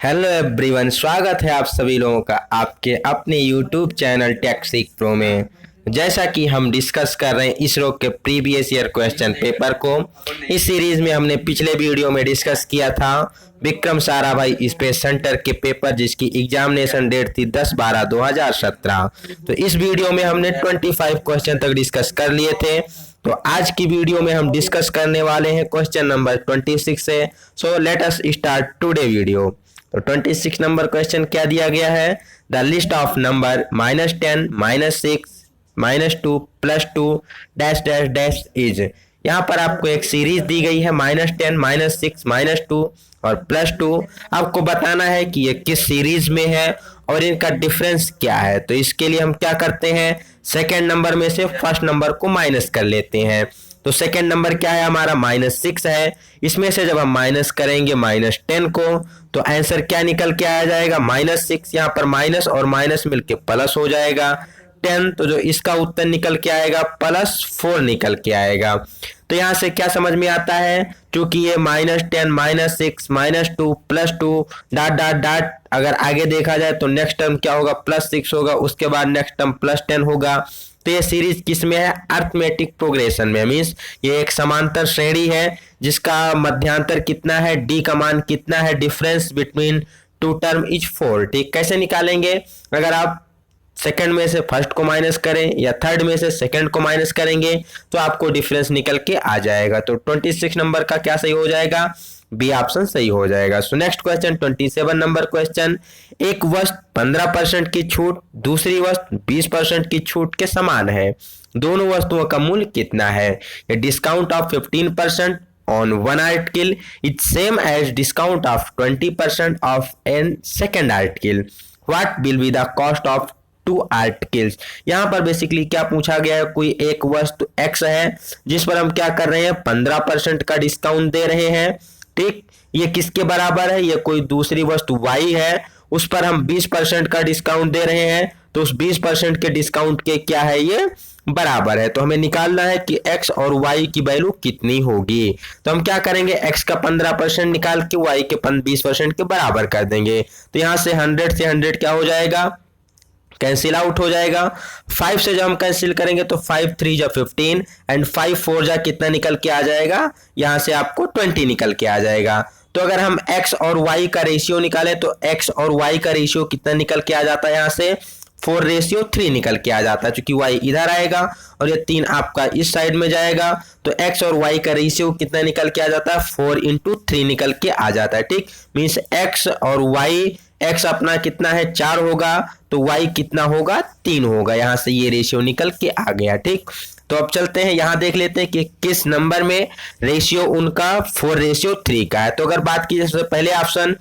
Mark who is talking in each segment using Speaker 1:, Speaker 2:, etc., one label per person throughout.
Speaker 1: Hello everyone, स्वागत है आप सभी लोगों का आपके अपने YouTube चैनल टेक्सिक प्रो में। जैसा कि हम डिस्कस कर रहे हैं इसरो के प्रीवियस ईयर क्वेश्चन पेपर को। इस सीरीज में हमने पिछले वीडियो में डिस्कस किया था विक्रम साराभाई स्पेस सेंटर के पेपर जिसकी एग्जामिनेशन डेट थी 10/12/2017। तो इस वीडियो में हमने 25 क्वेश्चन तक डिस्कस कर लिए थे। तो आज की वीडियो में हम डिस्कस करने वाले हैं क्वेश्चन नंबर 26 से। So let us start today video. तो 26 नंबर क्वेश्चन क्या दिया गया है? The list of number -10, -6, -2, +2 dash dash dash is. यहाँ पर आपको एक सीरीज दी गई है -10, -6, -2 और +2। आपको बताना है कि ये किस सीरीज में है और इनका डिफरेंस क्या है। तो इसके लिए हम क्या करते हैं, सेकेंड नंबर में से फर्स्ट नंबर को माइनस कर लेते हैं। तो सेकेंड नंबर क्या है हमारा? -6 है। इसमें से जब हम माइनस करेंगे -10 को तो आंसर क्या निकल के आ जाएगा? -6। यहाँ पर माइनस और माइनस मिलके प्लस हो जाएगा 10। तो जो इसका उत्तर निकल के आएगा +4 निकल के आएगा। तो यहाँ से क्या समझ में आता है, क्योंकि ये -10, -6, -2, +2 डॉट डॉट डॉट, अगर आगे देखा जाए तो नेक्स्ट टर्म क्या होगा? +6 होगा, उसके बाद नेक्स्ट टर्म +10 होगा। तो ये सीरीज किस में है? अर्थमेटिक प्रोग्रेशन में। मीन्स ये एक समांतर श्रेणी है जिसका मध्यांतर कितना है, डी का मान कितना है, difference between two term is 4। ठीक, कैसे निकालेंगे? अगर आप सेकंड में से फर्स्ट को माइनस करें या थर्ड में से सेकंड को माइनस करेंगे तो आपको डिफरेंस निकल के आ जाएगा। तो 26 नंबर का क्या सही हो जाएगा? बी ऑप्शन सही हो जाएगा। So next question 27 number question. एक वस्तु 15% की छूट दूसरी वस्तु 20% की छूट के समान है, दोनों वस्तुओं का मूल्य कितना है? Discount of 15% on one article is same as discount of 20% of an second article. What will be the cost of two articles? यहाँ पर बेसिकली क्या पूछा गया है, कोई एक वस्तु X है जिस पर हम क्या कर रहे हैं, 15% का डिस्काउंट दे रहे हैं। ठीक, ये किसके बराबर है? ये कोई दूसरी वस्तु Y है, उस पर हम 20% का डिस्काउंट दे रहे हैं। तो उस 20% के डिस्काउंट के क्या है, ये बराबर है। तो हमें निकालना है कि x और y की वैल्यू कितनी होगी। तो हम क्या करेंगे, x का 15% निकाल के y के 20% के बराबर कर देंगे। तो यहाँ से 100 से 100 क्या हो जाएगा, कैंसिल आउट हो जाएगा। 5 से जब हम कैंसिल करेंगे तो 5 3 जा 15 एंड 5 4 जा कितना निकल के आ जाएगा, यहाँ से आपको 20 निकल के आ जाएगा। तो अगर हम x और y का रेशियो निकालें तो x और y का रेशियो कितना निकल के आ जाता है, यहाँ से 4:3 निकल के आ जाता है, क्योंकि y इधर आएगा और ये 3 आपका इस साइड में जाएगा। तो x और y का रेशियो कितना निकल के आ जाता है, 4:3 निकल के आ जाता है। ठीक, मीन्स x और y, x अपना कितना है 4 होगा तो y कितना होगा 3 होगा। यहाँ से ये रेशियो निकल के आ गया। ठीक, तो अब चलते हैं यहाँ देख लेते हैं कि किस नंबर में रेशियो उनका 4:3 का है। तो अगर बात की जाए सबसे पहले ऑप्शन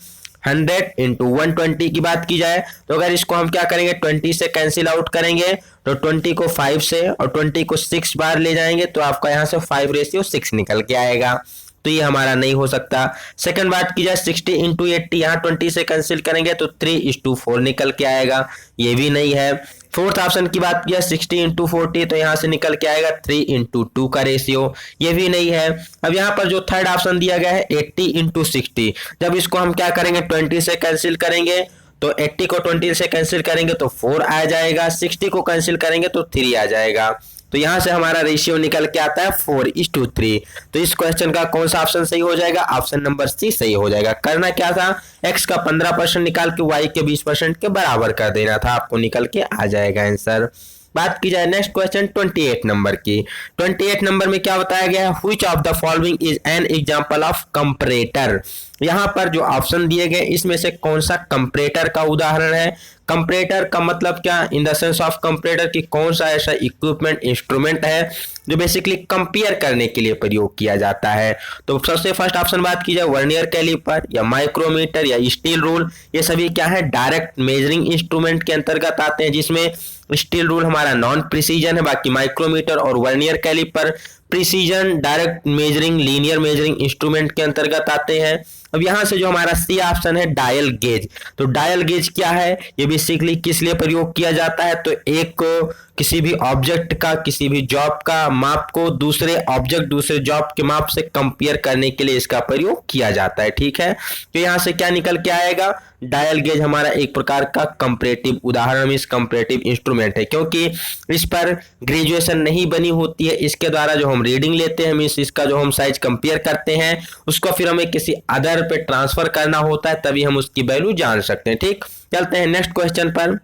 Speaker 1: 100 × 120 की बात की जाए तो अगर इसको हम क्या करेंगे, 20 से कैंसिल आउट करेंगे तो 20 को 5 से और 20 को 6 बार ले जाएंगे तो आपका यहाँ से 5:6 निकल के आएगा। तो ये हमारा नहीं हो सकता। सेकंड बात की जाए 60 × 80, यहाँ 20 से कैंसिल करेंगे तो 3:4 निकल के आएगा, ये भी नहीं है। फोर्थ ऑप्शन की बात की जाए 60 × 40 तो यहाँ से निकल के आएगा 3:2 का रेशियो, ये भी नहीं है। अब यहाँ पर जो थर्ड ऑप्शन दिया गया है 80 × 60, जब इसको हम क्या करेंगे 20 से कैंसिल करेंगे तो 80 को 20 से कैंसिल करेंगे तो 4 आ जाएगा, 60 को कैंसिल करेंगे तो 3 आ जाएगा। तो यहाँ से हमारा रेशियो निकल के आता है 4:3। तो इस क्वेश्चन का कौन सा ऑप्शन सही हो जाएगा? ऑप्शन नंबर सी सही हो जाएगा। करना क्या था, x का 15% निकाल के y के 20% के बराबर कर देना था, आपको निकल के आ जाएगा आंसर। बात की जाए नेक्स्ट क्वेश्चन 28 नंबर की। 28 नंबर में क्या बताया गया है, which of the following is an example of comparator. यहाँ पर जो ऑप्शन दिए गए इसमें से कौन सा कंपैरेटर का उदाहरण है? कंपैरेटर का मतलब क्या, in the sense of comparator कि कौन सा ऐसा इक्विपमेंट इंस्ट्रूमेंट है जो बेसिकली कंपेयर करने के लिए प्रयोग किया जाता है। तो सबसे फर्स्ट ऑप्शन बात की जाए वर्नियर कैलिपर या माइक्रोमीटर या स्टील रूल, ये सभी क्या है, डायरेक्ट मेजरिंग इंस्ट्रूमेंट के अंतर्गत आते हैं, जिसमें स्टील रूल हमारा नॉन प्रिसीजन है, बाकी माइक्रोमीटर और vernier caliper precision direct measuring linear measuring instrument के अंतर्गत आते हैं। अब यहाँ से जो हमारा सी ऑप्शन है डायल गेज, तो डायल गेज क्या है, ये बेसिकली किस लिए प्रयोग किया जाता है, तो एक किसी भी ऑब्जेक्ट का, किसी भी जॉब का माप को दूसरे ऑब्जेक्ट, दूसरे जॉब के माप से कंपेयर करने के लिए इसका प्रयोग किया जाता है। ठीक है, तो यहाँ से क्या निकल के आएगा, डायल गेज हमारा एक प्रकार का कंपैरेटिव उदाहरण, मींस कंपैरेटिव इंस्ट्रूमेंट है, क्योंकि इस पर ग्रेजुएशन नहीं बनी होती है। इसके द्वारा जो हम रीडिंग लेते हैं, मींस इसका जो हम साइज कंपेयर करते हैं, उसको फिर हमें किसी अदर पे ट्रांसफर करना होता है, तभी हम उसकी वैल्यू जान सकते हैं। ठीक, चलते हैं नेक्स्ट क्वेश्चन पर।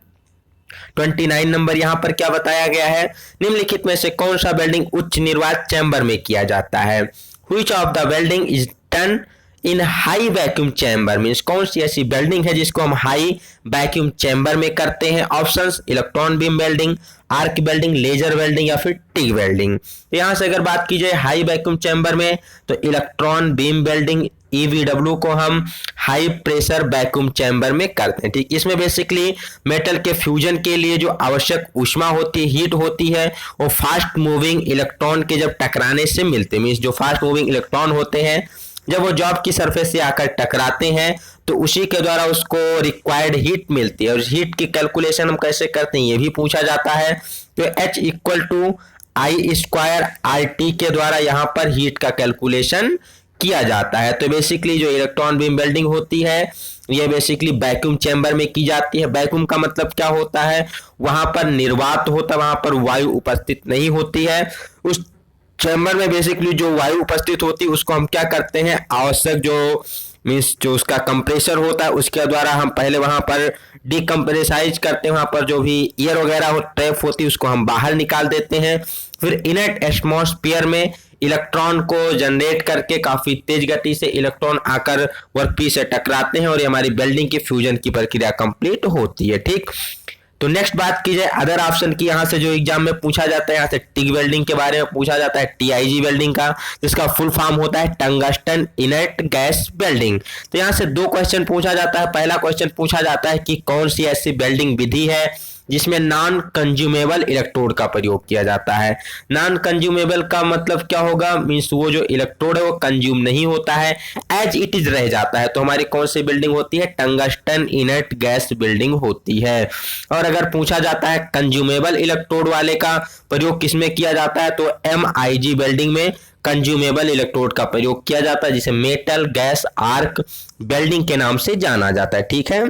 Speaker 1: 29 नंबर यहाँ पर क्या बताया गया है, निम्नलिखित में से कौन सा वेल्डिंग उच्च निर्वात चैम्बर में किया जाता है। Which of the welding is done in high vacuum chamber, means कौन सी ऐसी वेल्डिंग है जिसको हम हाई वैक्यूम चैम्बर में करते हैं। Options electron beam welding, arc welding, laser welding या फिर टिग वेल्डिंग। तो यहां से अगर बात की जाए हाई वैक्यूम चैम्बर में, तो इलेक्ट्रॉन बीम वेल्डिंग EVW को हम हाई प्रेशर वैक्यूम चैम्बर में करते हैं। ठीक, इसमें बेसिकली मेटल के फ्यूजन के लिए जो आवश्यक ऊष्मा होती है, हीट होती है, वो फास्ट मूविंग इलेक्ट्रॉन के जब टकराने से मिलते हैं। मींस जो फास्ट मूविंग इलेक्ट्रॉन होते हैं जब वो जॉब की सरफेस से आकर टकराते हैं, तो उसी के द्वारा उसको रिक्वायर्ड हीट मिलती है। और हीट की कैलकुलेशन हम कैसे करते हैं ये भी पूछा जाता है। तो H इक्वल टू I²RT के द्वारा यहाँ पर हीट का कैलकुलेशन किया जाता है। तो बेसिकली जो इलेक्ट्रॉन बीम वेल्डिंग होती है ये बेसिकली वैक्यूम चैम्बर में की जाती है। वैक्यूम का मतलब क्या होता है, वहां पर निर्वात होता है, वहां पर वायु उपस्थित नहीं होती है। उस चैम्बर में बेसिकली जो वायु उपस्थित होती है उसको हम क्या करते हैं, आवश्यक जो मींस जो उसका कंप्रेसर होता है उसके द्वारा हम पहले वहां पर डिकम्प्रेसाइज करते हैं, वहां पर जो भी एयर वगैरह हो ट्रैप होती है उसको हम बाहर निकाल देते हैं। फिर इनर्ट एटमॉस्फेयर में इलेक्ट्रॉन को जनरेट करके काफी तेज गति से इलेक्ट्रॉन आकर वर्कपीस से टकराते हैं और ये हमारी वेल्डिंग की फ्यूजन की प्रक्रिया कंप्लीट होती है। ठीक, तो नेक्स्ट बात की जाए अदर ऑप्शन की, यहाँ से जो एग्जाम में पूछा जाता है, यहाँ से टिग वेल्डिंग के बारे में पूछा जाता है, TIG वेल्डिंग का, जिसका फुल फॉर्म होता है टंगस्टन इनर्ट गैस वेल्डिंग। तो यहाँ से दो क्वेश्चन पूछा जाता है। पहला क्वेश्चन पूछा जाता है कि कौन सी ऐसी वेल्डिंग विधि है जिसमें नॉन कंज्यूमेबल इलेक्ट्रोड का प्रयोग किया जाता है। नॉन कंज्यूमेबल का मतलब क्या होगा, मींस वो जो इलेक्ट्रोड है वो कंज्यूम नहीं होता है, एज इट इज रह जाता है। तो हमारी कौन सी बिल्डिंग होती है, टंगस्टन इनर्ट गैस बिल्डिंग होती है। और अगर पूछा जाता है कंज्यूमेबल इलेक्ट्रोड वाले का प्रयोग किसमें किया जाता है, तो MIG वेल्डिंग में कंज्यूमेबल इलेक्ट्रोड का प्रयोग किया जाता है, जिसे मेटल गैस आर्क वेल्डिंग के नाम से जाना जाता है। ठीक है,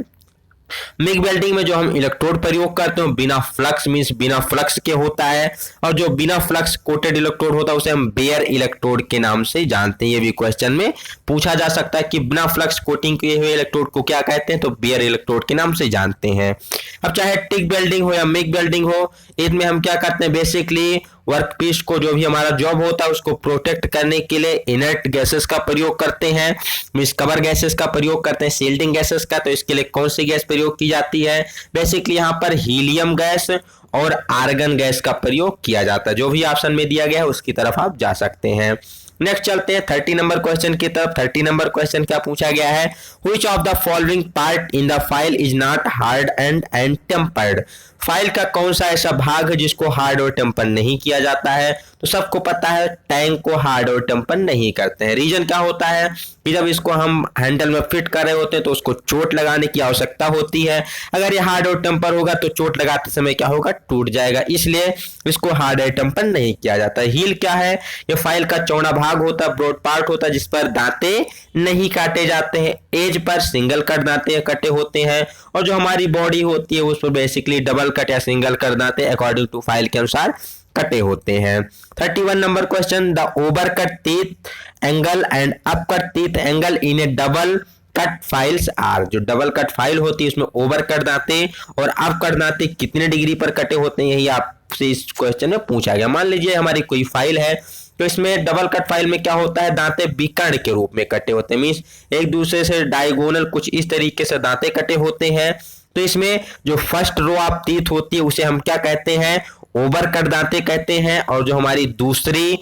Speaker 1: मिग वेल्डिंग में जो हम इलेक्ट्रोड प्रयोग करते हैं बिना फ्लक्स मींस बिना फ्लक्स के होता है, और जो बिना फ्लक्स कोटेड इलेक्ट्रोड होता है उसे हम बेयर इलेक्ट्रोड के नाम से जानते हैं। ये भी क्वेश्चन में पूछा जा सकता है कि बिना फ्लक्स कोटिंग किए हुए इलेक्ट्रोड को क्या कहते हैं, तो बेयर इलेक्ट्रोड के नाम से जानते हैं। अब चाहे टिग वेल्डिंग हो या मिग वेल्डिंग हो, इसमें हम क्या करते हैं, बेसिकली वर्कपीस को जो भी हमारा जॉब होता है उसको प्रोटेक्ट करने के लिए इनर्ट गैसेस का प्रयोग करते हैं, मींस कवर गैसेस का प्रयोग करते हैं, शील्डिंग गैसेस का। तो इसके लिए कौन सी गैस प्रयोग की जाती है, बेसिकली यहाँ पर हीलियम गैस और आर्गन गैस का प्रयोग किया जाता है। जो भी ऑप्शन में दिया गया है उसकी तरफ आप जा सकते हैं। नेक्स्ट चलते हैं 30 नंबर क्वेश्चन की तरफ। 30 नंबर क्वेश्चन क्या पूछा गया है, which of the following part in the file is not hard and tempered. File का कौन सा ऐसा भाग है जिसको हार्ड और टेम्पर नहीं किया जाता है, तो सबको पता है टैंक को हार्ड और टेम्पर नहीं करते हैं। रीजन क्या होता है कि जब इसको हम हैंडल में फिट कर रहे होते हैं तो उसको चोट लगाने की आवश्यकता होती है। अगर ये हार्ड और टेम्पर होगा तो चोट लगाते समय क्या होगा, टूट जाएगा, इसलिए इसको हार्ड और टेम्पर नहीं किया जाता है। हील क्या है, ये फाइल का चौड़ा भाग होता है, ब्रॉड पार्ट होता है जिस पर दांते नहीं काटे जाते हैं। एज पर सिंगल कट दांते कटे होते हैं, और जो हमारी बॉडी होती है उस पर बेसिकली डबल कट या सिंगल कट दांते अकॉर्डिंग टू फाइल के अनुसार कटे होते हैं। 31 number question, the over cut teeth angle and up cut teeth angle in a double cut files are. जो डबल कट फाइल होती है उसमें ओवर कट दांते और अप कट दांते कितने डिग्री पर कटे होते हैं, यही आपसे इस क्वेश्चन में पूछा गया। मान लीजिए हमारी कोई फाइल है, तो इसमें डबल कट फाइल में क्या होता है, दांते विकर्ण के रूप में कटे होते हैं, मींस एक दूसरे से डायगोनल कुछ इस तरीके से दांते कटे होते हैं। तो इसमें जो फर्स्ट रो ऑफ टीथ होती है उसे हम क्या कहते हैं, ओवर कट दांते कहते हैं, और जो हमारी दूसरी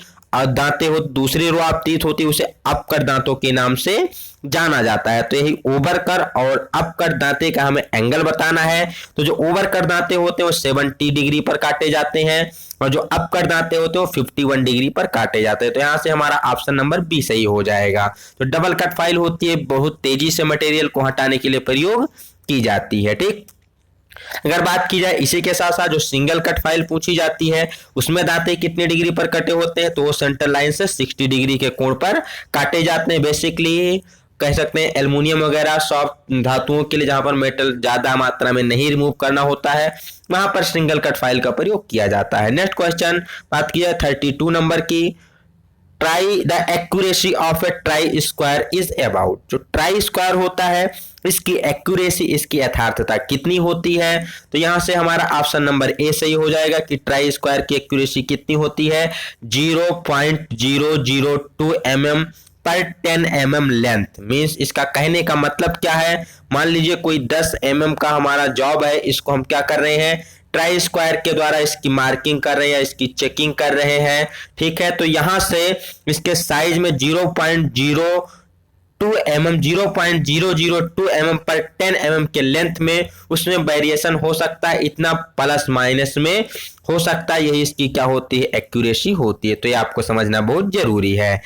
Speaker 1: दांतें हो, दूसरी रो आपतित होती है, उसे अपकर दांतों के नाम से जाना जाता है। तो यही ओवरकर और अपकर दांते का हमें एंगल बताना है। तो जो ओवरकर दांते होते हैं वो 70 डिग्री पर काटे जाते हैं और जो अपकर दांते होते हैं वो 51 डिग्री पर काटे जाते हैं। तो यहाँ से हमारा ऑप्शन नंबर बी सही हो जाएगा। तो डबल कट फाइल होती है, बहुत तेजी से मटेरियल को हटाने के लिए प्रयोग की जाती है। ठीक, अगर बात की जाए इसी के साथ साथ जो सिंगल कट फाइल पूछी जाती है उसमें दांते कितने डिग्री पर कटे होते हैं, तो वो सेंटर लाइन से 60 डिग्री के कोण पर काटे जाते हैं। बेसिकली कह सकते हैं एल्युमिनियम वगैरह सॉफ्ट धातुओं के लिए जहां पर मेटल ज्यादा मात्रा में नहीं रिमूव करना होता है वहां पर सिंगल कट फाइल का प्रयोग किया जाता है। नेक्स्ट क्वेश्चन बात की जाए 32 नंबर की, try the accuracy of A try square is about. जो ट्राई स्क्वायर होता है इसकी एक्यूरेसी, इसकी यथार्थता कितनी होती है, तो यहां से हमारा ऑप्शन नंबर ए सही हो जाएगा कि ट्राई स्क्वायर की एक्यूरेसी कितनी होती है 0.002 mm पर 10 mm लेंथ। मींस इसका कहने का मतलब क्या है, मान लीजिए कोई 10 mm का हमारा जॉब है, इसको हम क्या कर रहे हैं ट्राई स्क्वायर के द्वारा इसकी मार्किंग कर रहे हैं, इसकी चेकिंग कर रहे हैं। ठीक है, तो यहां से इसके साइज में 0.02 mm 0.002 mm पर 10 mm के लेंथ में उसमें वेरिएशन हो सकता है, इतना प्लस माइनस में हो सकता है, यही इसकी क्या होती है एक्यूरेसी होती है। तो ये आपको समझना बहुत जरूरी है।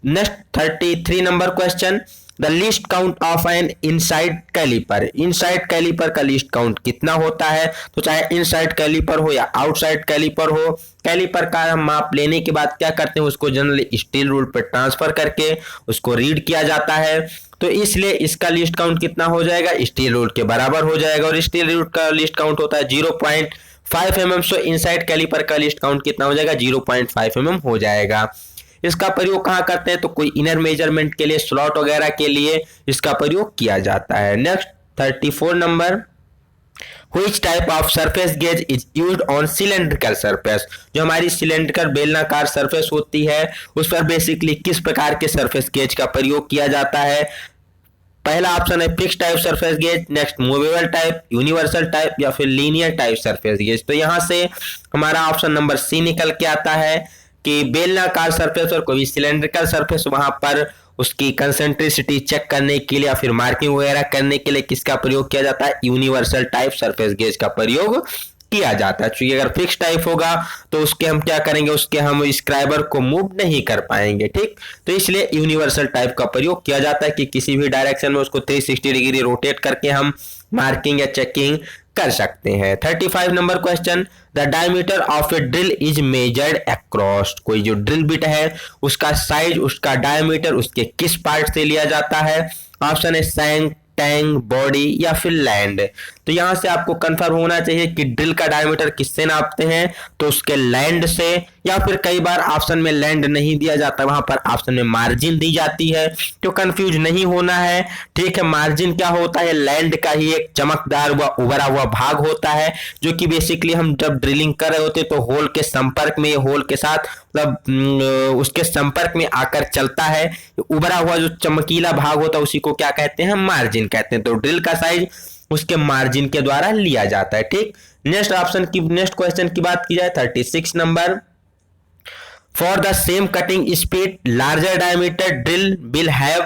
Speaker 1: Next 33 number question, the least count of an inside caliper. Inside caliper का लीस्ट काउंट कितना होता है, तो चाहे इनसाइड कैलिपर हो या आउटसाइड कैलिपर हो, कैलिपर का हम माप लेने के बाद क्या करते हैं उसको जनरली स्टील रूल पर ट्रांसफर करके उसको रीड किया जाता है। तो इसलिए इसका लिस्ट काउंट कितना हो जाएगा स्टील रूल के बराबर हो जाएगा और स्टील रूल का लिस्ट काउंट होता है 0.5 mm। सो इनसाइड कैलिपर का लिस्ट काउंट कितना हो जाएगा 0.5 mm हो जाएगा। इसका प्रयोग कहाँ करते हैं, तो कोई इनर मेजरमेंट के लिए, स्लॉट वगैरह के लिए इसका प्रयोग किया जाता है। Next 34 number, Which type of surface gauge is used on cylindrical surface। जो हमारी सिलेंड्रिकल बेलनाकार सरफेस होती है उस पर बेसिकली किस प्रकार के सरफेस गेज का प्रयोग किया जाता है। पहला ऑप्शन है fix type surface gauge, next movable type, universal type या फिर लीनियर टाइप सरफेस गेज। तो यहां से हमारा ऑप्शन नंबर सी निकल के आता है कि बेलनाकार सरफेस और कोई सिलेंड्रिकल सरफेस वहां पर उसकी कंसेंट्रिसिटी चेक करने के लिए या फिर मार्किंग वगैरह करने के लिए किसका प्रयोग किया जाता है यूनिवर्सल टाइप सरफेस गेज का प्रयोग किया जाता है। क्योंकि अगर फिक्स टाइप होगा तो उसके हम क्या करेंगे, उसके हम स्क्राइबर को मूव नहीं कर पाएंगे। ठीक, तो इसलिए यूनिवर्सल टाइप का प्रयोग किया जाता है कि किसी भी डायरेक्शन में उसको 360 डिग्री रोटेट करके हम मार्किंग या चेकिंग कर सकते हैं। 35 number question, the diameter of A drill is measured across. कोई जो ड्रिल बिट है उसका साइज, उसका डायमीटर उसके किस पार्ट से लिया जाता है। ऑप्शन है सैंक, टैंक, बॉडी या फिर लैंड। तो यहां से आपको कंफर्म होना चाहिए कि ड्रिल का डायमीटर किससे नापते हैं, तो उसके लैंड से, या फिर कई बार ऑप्शन में लैंड नहीं दिया जाता, वहां पर ऑप्शन में मार्जिन दी जाती है। तो कंफ्यूज नहीं होना है। ठीक है, मार्जिन क्या होता है, लैंड का ही एक चमकदार हुआ उभरा हुआ भाग होता है जो कि बेसिकली हम जब ड्रिलिंग कर रहे होते तो होल के संपर्क में, होल के साथ मतलब उसके संपर्क में आकर चलता है, उभरा हुआ जो चमकीला भाग होता है उसी को क्या कहते हैं, मार्जिन कहते हैं। तो ड्रिल का साइज उसके मार्जिन के द्वारा लिया जाता है। ठीक, नेक्स्ट ऑप्शन की, नेक्स्ट क्वेश्चन की बात की जाए 36 number, for the same cutting speed larger diameter drill will have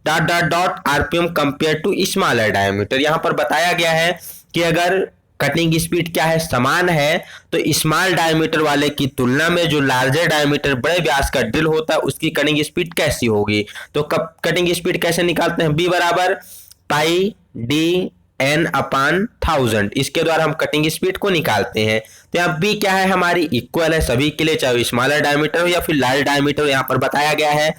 Speaker 1: dot dot dot RPM compare to smaller diameter. यहां पर बताया गया है कि अगर कटिंग स्पीड क्या है, समान है, तो स्मॉल डायमीटर वाले की तुलना में जो लार्जर डायमीटर बड़े व्यास का ड्रिल होता है उसकी कटिंग स्पीड कैसी होगी। तो कटिंग स्पीड कैसे निकालते हैं, बी बराबर पाई डी एन अपान 1000, इसके द्वारा हम कटिंग स्पीड को निकालते हैं। तो यहाँ बी क्या है, हमारी इक्वल है सभी के लिए, चाहे स्मॉलर डायमीटर हो या फिर लार्ज डायमीटर हो, यहाँ पर बताया गया है।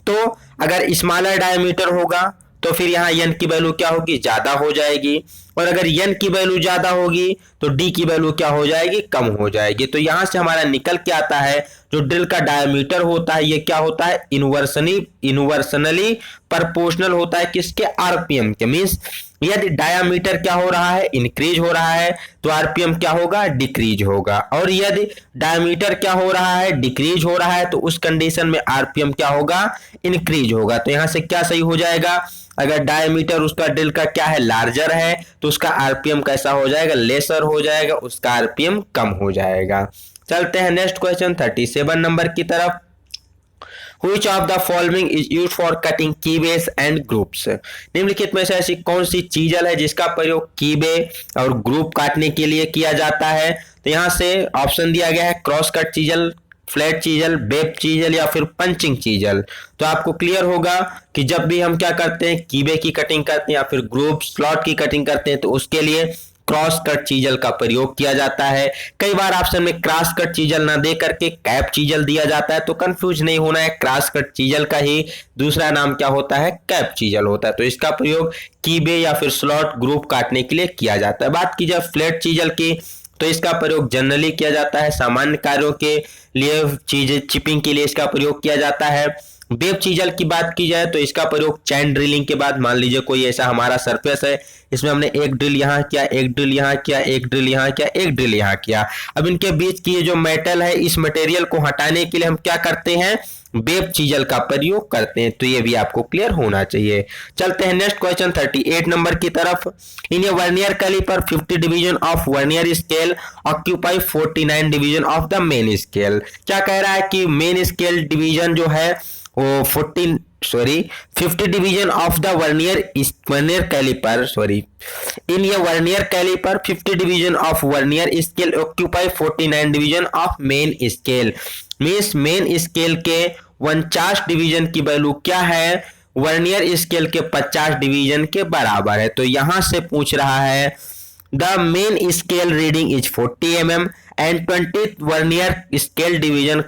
Speaker 1: तो अगर स्मॉलर डायमीटर होगा तो फिर यहाँ एन की वैल्यू क्या होगी, ज्यादा हो जाएगी, और अगर एन की वैल्यू ज्यादा होगी तो डी की वैल्यू क्या हो जाएगी, कम हो जाएगी। तो यहां से हमारा निकल के आता है जो ड्रिल का डायमीटर होता है ये क्या होता है, इन्वर्सनली प्रोपोर्शनल होता है किसके, आरपीएम के। मींस यदि डायमीटर क्या हो रहा है, इंक्रीज हो रहा है, तो आरपीएम क्या होगा, डिक्रीज होगा, और यदि डायमीटर क्या हो रहा है, डिक्रीज हो रहा है, तो उस कंडीशन में आरपीएम क्या होगा, इंक्रीज होगा। तो यहां से क्या सही हो जाएगा, अगर डायमीटर उसका ड्रिल का क्या है, लार्जर है, तो उसका आरपीएम कैसा हो जाएगा, लेसर हो जाएगा, उसका आरपीएम कम हो जाएगा। चलते हैं नेक्स्ट क्वेश्चन 37 नंबर की तरफ। Which of the following is used for cutting keybase and groups? निम्नलिखित में से ऐसी कौन सी चीजल है जिसका प्रयोग कीबे और ग्रुप काटने के लिए किया जाता है? तो यहाँ से ऑप्शन दिया गया है cross cut chisel, flat chisel, web chisel या फिर पंचिंग चीजल। तो आपको क्लियर होगा कि जब भी हम क्या करते हैं, कीबे की कटिंग करते हैं या फिर ग्रुप स्लॉट की कटिंग करते हैं तो उसके लिए क्रॉस कट चीजल का प्रयोग किया जाता है। कई बार ऑप्शन में क्रॉस कट चीजल ना दे करके कैप चीजल दिया जाता है, तो कंफ्यूज नहीं होना है, क्रॉस कट चीजल का ही दूसरा नाम क्या होता है, कैप चीजल होता है। तो इसका प्रयोग कीबे या फिर स्लॉट ग्रुप काटने के लिए किया जाता है। बात की जाए फ्लैट चीजल की तो इसका प्रयोग जनरली किया जाता है सामान्य कार्यों के लिए, चीजें चिपिंग के लिए इसका प्रयोग किया जाता है। वेब चीजल की बात की जाए तो इसका प्रयोग चैन ड्रिलिंग के बाद, मान लीजिए कोई ऐसा हमारा सरफेस है, इसमें हमने एक ड्रिल यहाँ किया, एक ड्रिल यहाँ किया, एक ड्रिल यहाँ किया, एक ड्रिल यहाँ किया। अब इनके बीच की ये जो मेटल है, इस मटेरियल को हटाने के लिए हम क्या करते हैं, वेब चीजल का प्रयोग करते हैं। तो ये भी आपको क्लियर होना चाहिए। चलते हैं नेक्स्ट क्वेश्चन 38 नंबर की तरफ। In a vernier caliper 50 division of vernier scale occupy 49 division of the main scale. क्या कह रहा है कि मेन स्केल डिवीजन जो है वो 50 division of the vernier caliper in ये vernier caliper 50 division of vernier scale occupy 49 division of main scale. Means main scale के 49 डिवीजन की वैल्यू क्या है, वर्नियर स्केल के 50 डिवीजन के बराबर है। तो यहां से पूछ रहा है the main scale reading is 40 mm and 20th vernier scale division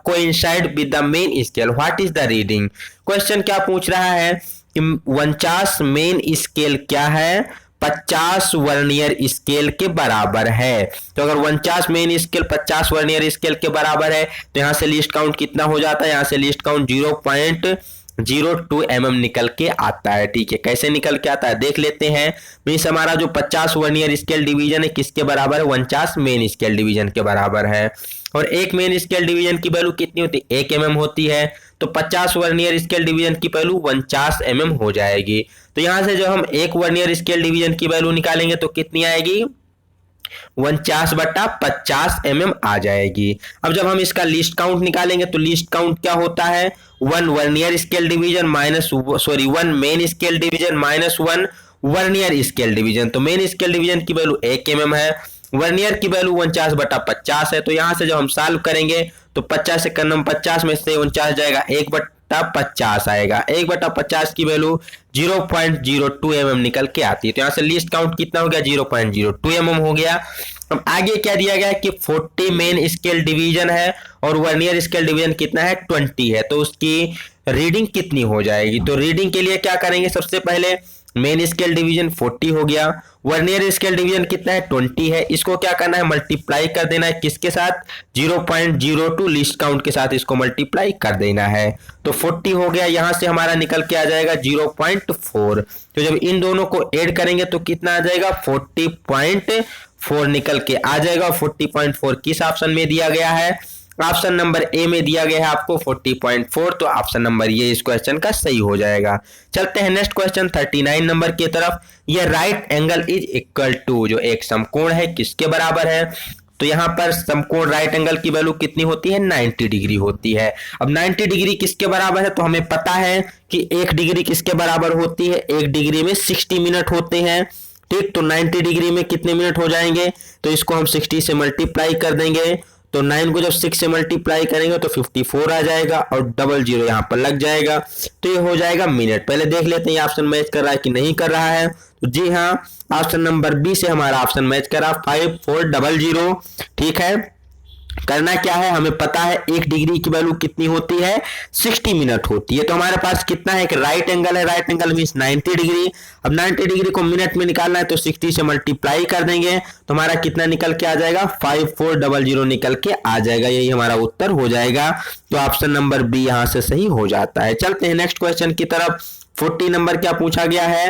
Speaker 1: coincide with the main scale. What is the reading? Question क्या पूछ रहा है कि 49 मेन स्केल क्या है, 50 वर्नियर स्केल के बराबर है। तो अगर 49 मेन स्केल 50 वर्नियर स्केल के बराबर है तो यहां से लीस्ट काउंट कितना हो जाता है, यहां से लीस्ट काउंट 0.02 mm निकल के आता है। ठीक है, कैसे निकल के आता है देख लेते हैं। मीन्स हमारा जो 50 वर्नियर स्केल डिवीजन है किसके बराबर है, 49 मेन स्केल डिवीजन के बराबर है। और एक मेन स्केल डिवीजन की वैल्यू कितनी होती है, 1 mm होती है। तो 50 वर्नियर स्केल डिवीजन की वैल्यू 49 mm हो जाएगी। तो यहां से जब हम एक वर्नियर स्केल डिवीजन की वैल्यू निकालेंगे तो कितनी आएगी, 49/50 mm आ जाएगी। अब जब हम इसका लिस्ट काउंट निकालेंगे तो लिस्ट काउंट क्या होता है, 1 vernier scale division minus 1 main scale division minus 1 vernier scale division. तो मेन स्केल डिवीजन की वैल्यू 1 mm है, वर्नियर की वैल्यू 49/50 है। तो यहां से जब हम सॉल्व करेंगे तो 50 से करना 50 में से 49 जाएगा, 1/50 आएगा। 1/50 की वैल्यू 0.02 mm निकल के आती है। तो यहाँ से लिस्ट काउंट कितना हो गया, 0.02 mm हो गया। अब आगे क्या दिया गया कि 40 मेन स्केल डिवीजन है और वर्नियर स्केल डिवीजन कितना है, 20 है। तो उसकी रीडिंग कितनी हो जाएगी, तो रीडिंग के लिए क्या करेंगे, सबसे पहले मेन स्केल डिवीजन 40 हो गया, वर्नियर स्केल डिवीजन कितना है, 20 है। इसको क्या करना है, मल्टीप्लाई कर देना है किसके साथ, 0.02 लिस्ट काउंट के साथ इसको मल्टीप्लाई कर देना है। तो 40 हो गया, यहां से हमारा निकल के आ जाएगा 0.4। तो जब इन दोनों को ऐड करेंगे तो कितना आ जाएगा, 40.4 निकल के आ जाएगा। 40.4 किस ऑप्शन में दिया गया है, ऑप्शन नंबर ए में दिया गया है आपको 40.4। तो ऑप्शन नंबर ये इस क्वेश्चन का सही हो जाएगा। चलते हैं नेक्स्ट क्वेश्चन 39 नंबर की तरफ। ये right angle is equal to, जो एक समकोण है किसके बराबर है, तो यहाँ पर समकोण राइट एंगल की वैल्यू कितनी होती है, 90 डिग्री होती है। अब 90 डिग्री किसके बराबर है, तो हमें पता है कि 1 डिग्री किसके बराबर होती है, 1 डिग्री में 60 मिनट होते हैं। ठीक, तो 90 डिग्री में कितने मिनट हो जाएंगे, तो इसको हम 60 से मल्टीप्लाई कर देंगे। तो 9 को जब 6 से मल्टीप्लाई करेंगे तो 54 आ जाएगा और 00 यहाँ पर लग जाएगा। तो ये हो जाएगा मिनट। पहले देख लेते हैं ये ऑप्शन मैच कर रहा है कि नहीं कर रहा है। तो जी हाँ, ऑप्शन नंबर बी से हमारा ऑप्शन मैच कर रहा, 5400। ठीक है, करना क्या है, हमें पता है 1 डिग्री की वैल्यू कितनी होती है, 60 मिनट होती है। तो हमारे पास कितना है कि राइट एंगल है, राइट एंगल मींस 90 डिग्री। अब 90 डिग्री को मिनट में निकालना है तो 60 से मल्टीप्लाई कर देंगे तो हमारा कितना निकल के आ जाएगा, 5400 निकल के आ जाएगा। यही हमारा उत्तर हो जाएगा। तो ऑप्शन नंबर बी यहां से सही हो जाता है। चलते हैं नेक्स्ट क्वेश्चन की तरफ। 40 नंबर क्या पूछा गया है,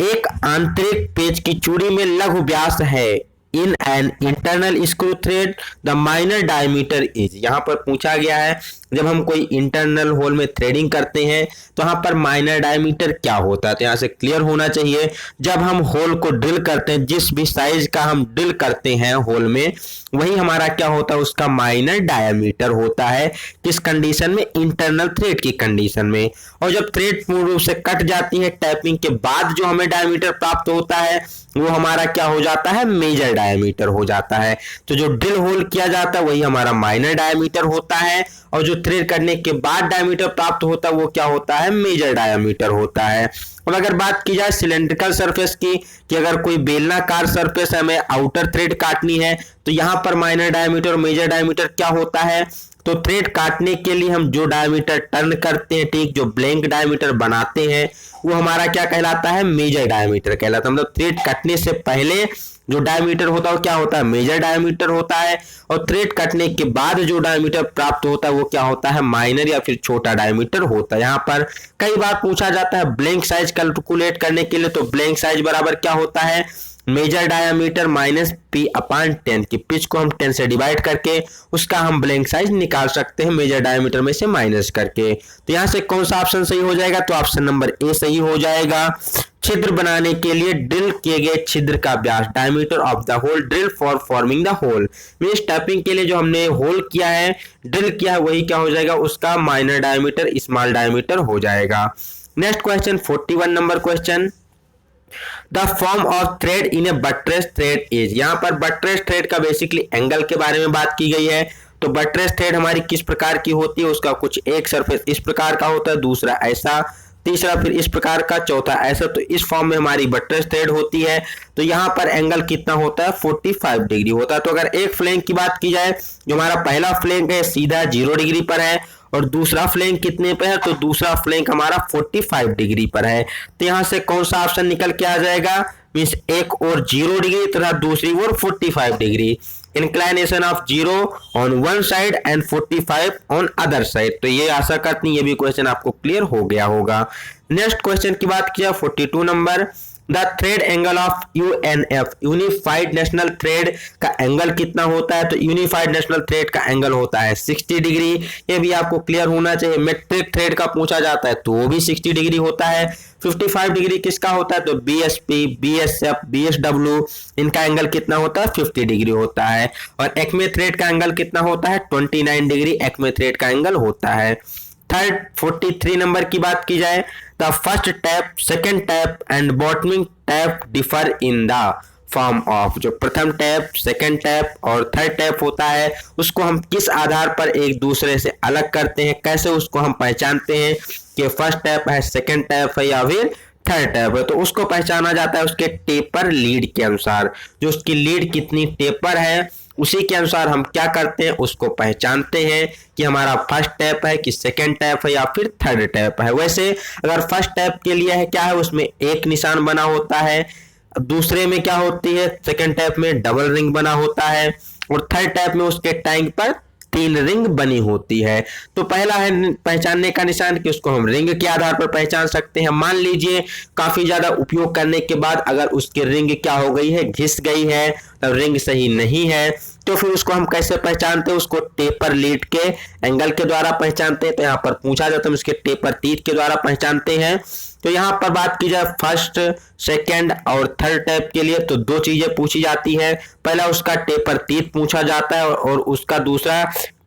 Speaker 1: एक आंतरिक पेज की चूड़ी में लघु व्यास है, in an internal screw thread the minor diameter is. यहां पर पूछा गया है जब हम कोई इंटरनल होल में थ्रेडिंग करते हैं तो यहाँ पर माइनर डायमीटर क्या होता है, तो यहाँ से क्लियर होना चाहिए। जब हम होल को ड्रिल करते हैं, जिस भी साइज का हम ड्रिल करते हैं होल में, वही हमारा क्या होता है, उसका माइनर डायमीटर होता है। किस कंडीशन में, इंटरनल थ्रेड की कंडीशन में। और जब थ्रेड पूर्ण रूप से कट जाती है टैपिंग के बाद जो हमें डायमीटर प्राप्त होता है वो हमारा क्या हो जाता है, मेजर डायमीटर हो जाता है। तो जो ड्रिल होल किया जाता है वही हमारा माइनर डायमीटर होता है, और जो थ्रेड करने के बाद डायमीटर प्राप्त होता है वो क्या होता है, मेजर डायमीटर होता है। अब अगर बात की जाए सिलेंड्रिकल सरफेस की, कि अगर कोई बेलनाकार सरफेस हमें आउटर थ्रेड काटनी है तो यहाँ पर माइनर डायमीटर और मेजर डायमीटर क्या होता है, तो थ्रेड काटने के लिए हम जो डायमीटर टर्न करते हैं, ठीक, जो ब्लैंक डायमीटर बनाते हैं वो हमारा क्या कहलाता है, मेजर डायमीटर कहलाता है। मतलब थ्रेड कटने से पहले जो डायमीटर होता है वो क्या होता है, मेजर डायमीटर होता है, और थ्रेड कटने के बाद जो डायमीटर प्राप्त होता है वो क्या होता है, माइनर या फिर छोटा डायमीटर होता है। यहाँ पर कई बार पूछा जाता है ब्लैंक साइज कैलकुलेट करने के लिए, तो ब्लैंक साइज बराबर क्या होता है, major diameter minus P upon 10 की पिच को हम 10 से डिवाइड करके उसका हम ब्लैंक साइज निकाल सकते हैं मेजर डायमीटर में से माइनस करके। तो यहाँ से कौन सा ऑप्शन सही हो जाएगा, तो ऑप्शन नंबर ए सही हो जाएगा। छिद्र बनाने के लिए ड्रिल किए गए छिद्र का व्यास, diameter of the hole drill for forming the hole, means tapping के लिए जो हमने होल किया है, ड्रिल किया है, वही क्या हो जाएगा, उसका माइनर डायमीटर स्मॉल डायमीटर हो जाएगा। Next question 41 number question, the form of thread in A buttress thread is. यहाँ पर बट्रेस थ्रेड का बेसिकली एंगल के बारे में बात की गई है। तो बट्रेस थ्रेड हमारी किस प्रकार की होती है, उसका कुछ एक सरफेस इस प्रकार का होता है, दूसरा ऐसा, तीसरा फिर इस प्रकार का, चौथा ऐसा। तो इस फॉर्म में हमारी बट्रेस थ्रेड होती है। तो यहाँ पर एंगल कितना होता है, 45 डिग्री होता है। तो अगर एक फ्लैंक की बात की जाए, जो हमारा पहला फ्लैंक है सीधा 0 डिग्री पर है, और दूसरा फ्लैंक कितने पे है, तो दूसरा फ्लैंक हमारा 45 डिग्री पर है। तो यहाँ से कौन सा ऑप्शन निकल के आ जाएगा, मींस एक और 0 डिग्री तथा दूसरी ओर 45 degree, inclination of 0 on one side and 45 on other side. तो ये आशा करती हूँ ये भी क्वेश्चन आपको क्लियर हो गया होगा। नेक्स्ट क्वेश्चन की बात किया 42 number, the thread angle of UNF, unified national thread का एंगल कितना होता है, तो यूनिफाइड नेशनल थ्रेड का एंगल होता है 60 डिग्री। ये भी आपको क्लियर होना चाहिए। मेट्रिक थ्रेड का पूछा जाता है तो वो भी 60 डिग्री होता है। 55 डिग्री किसका होता है, तो बीएसपी, बीएसएफ, बीएसडब्ल्यू, इनका एंगल कितना होता है, 50 डिग्री होता है। और एक्मे थ्रेड का एंगल कितना होता है, 29 डिग्री एक्मे थ्रेड का एंगल होता है। थर्ड 43 नंबर की बात की जाए, the first tap, second tap and bottoming tap differ in the form of. जो प्रथम टैप, सेकेंड टैप और थर्ड टैप होता है उसको हम किस आधार पर एक दूसरे से अलग करते हैं, कैसे उसको हम पहचानते हैं कि फर्स्ट टैप है, सेकेंड टैप है या फिर थर्ड टैप है। तो उसको पहचाना जाता है उसके टेपर लीड के अनुसार। जो उसकी लीड कितनी टेपर है उसी के अनुसार हम क्या करते हैं, उसको पहचानते हैं कि हमारा फर्स्ट टैप है कि सेकंड टैप है या फिर थर्ड टैप है। वैसे अगर फर्स्ट टैप के लिए है क्या है, उसमें एक निशान बना होता है, दूसरे में क्या होती है, सेकंड टैप में डबल रिंग बना होता है, और थर्ड टैप में उसके टैंक पर 3 रिंग बनी होती है। तो पहला है पहचानने का निशान कि उसको हम रिंग के आधार पर पहचान सकते हैं। मान लीजिए काफी ज्यादा उपयोग करने के बाद अगर उसकी रिंग क्या हो गई है, घिस गई है, तब रिंग सही नहीं है, तो फिर उसको हम कैसे पहचानते हैं, उसको टेपर लीड के एंगल के द्वारा पहचानते हैं। तो यहाँ पर पूछा जाता है उसके टेपर तीत के द्वारा पहचानते हैं। तो यहाँ पर बात की जाए फर्स्ट, सेकंड और थर्ड टैप के लिए तो 2 चीजें पूछी जाती है। पहला उसका टेपर तीत पूछा जाता है और उसका दूसरा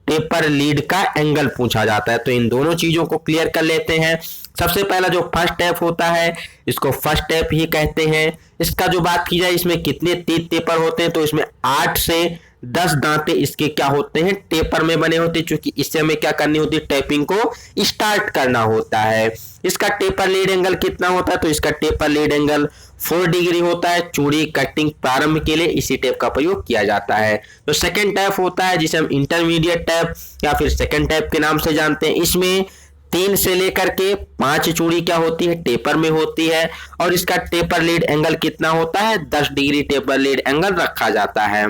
Speaker 1: टेपर लीड का एंगल पूछा जाता है। तो इन दोनों चीजों को क्लियर कर लेते हैं। सबसे पहला जो फर्स्ट टैप होता है इसको फर्स्ट टैप ही कहते हैं। इसका जो बात की जाए इसमें कितने तीत टेपर होते हैं, तो इसमें 8 से 10 दांते इसके क्या होते हैं, टेपर में बने होते हैं, क्योंकि इससे हमें क्या करनी होती है, टैपिंग को स्टार्ट करना होता है। इसका टेपर लीड एंगल कितना होता है, तो इसका टेपर लीड एंगल 4 डिग्री होता है। चूड़ी कटिंग प्रारंभ के लिए इसी टैप का प्रयोग किया जाता है। तो सेकंड टैप होता है जिसे हम इंटरमीडिएट टैप या फिर सेकंड टैप के नाम से जानते हैं। इसमें 3 से लेकर के 5 चूड़ी क्या होती है, टेपर में होती है, और इसका टेपर लीड एंगल कितना होता है, 10 डिग्री टेपर लीड एंगल रखा जाता है।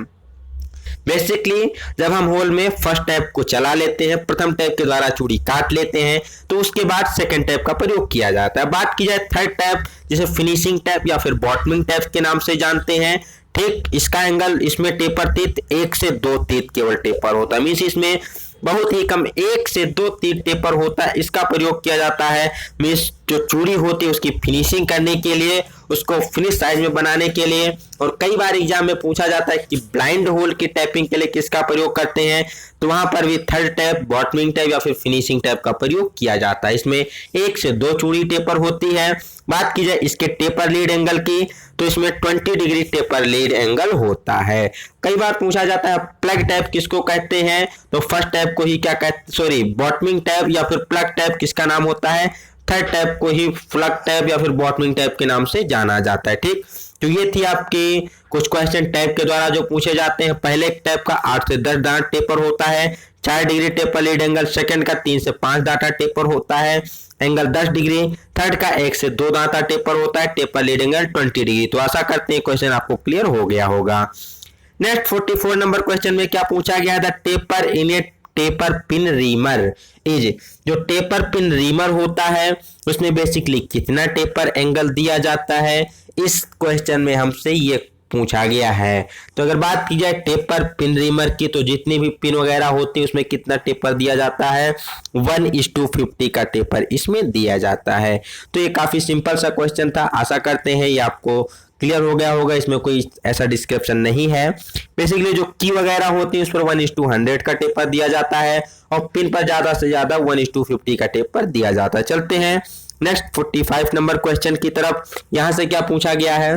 Speaker 1: बेसिकली जब हम होल में फर्स्ट टैप को चला लेते हैं, प्रथम टैप के द्वारा चूड़ी काट लेते हैं, तो उसके बाद सेकंड टैप का प्रयोग किया जाता है। बात की जाए थर्ड टैप, जिसे फिनिशिंग टैप या फिर बॉटमिंग टैप के नाम से जानते हैं। ठीक, इसका एंगल, इसमें टेपर तीत 1 से 2 तीत केवल टेपर होता है, मींस इसमें बहुत ही कम 1 से 2 तीर टेपर होता है, इसका प्रयोग किया जाता है मीन्स जो चूड़ी होती है उसकी फिनिशिंग करने के लिए, उसको फिनिश साइज में बनाने के लिए। और कई बार एग्जाम में पूछा जाता है कि ब्लाइंड होल की टैपिंग के लिए किसका प्रयोग करते हैं, तो वहां पर भी थर्ड टैप, बॉटमिंग टैप या फिर फिनिशिंग टैप का प्रयोग किया जाता है। इसमें 1 से 2 चूड़ी टेपर होती है। बात की जाए इसके टेपर लीड एंगल की, तो इसमें 20 डिग्री टेपर लीड एंगल होता है। कई बार पूछा जाता है प्लग टैप किसको कहते हैं, तो फर्स्ट टैप को ही क्या कहते, सॉरी बॉटमिंग टैप या फिर प्लग टैप किसका नाम होता है, थर्ड टैप को ही फ्लग टैप या फिर बॉटमिंग टैप के नाम से जाना जाता है। ठीक, तो ये थी आपकी कुछ क्वेश्चन टैप के द्वारा जो पूछे जाते हैं। पहले टैप का 8 से 10 दांत टेपर होता है, 4 degree taper lead angle. Second का 3 से 5 दांता टेपर होता है, एंगल 10 डिग्री। थर्ड का 1 से 2 दांता टेपर होता है, टेपर लीड एंगल 20 डिग्री। तो आशा करते हैं क्वेश्चन आपको क्लियर हो गया होगा। नेक्स्ट 44 नंबर क्वेश्चन में क्या पूछा गया था, taper in A taper pin reamer is, जो टेपर पिन रीमर होता है उसमें बेसिकली कितना टेपर एंगल दिया जाता है, इस क्वेश्चन में हमसे ये पूछा गया है। तो अगर बात की जाए टेपर पिन रीमर की, तो जितनी भी पिन वगैरह होती है उसमें कितना टेपर दिया जाता है, 1:50 का टेपर इसमें दिया जाता है। तो ये काफी सिंपल सा क्वेश्चन था, आशा करते हैं ये आपको क्लियर हो गया होगा। इसमें कोई ऐसा डिस्क्रिप्शन नहीं है। बेसिकली जो की वगैरह होती है उस पर 1:100 का टेपर दिया जाता है और पिन पर ज्यादा से ज्यादा 1:50 का टेपर दिया जाता है। चलते हैं नेक्स्ट 45 नंबर क्वेश्चन की तरफ। यहां से क्या पूछा गया है,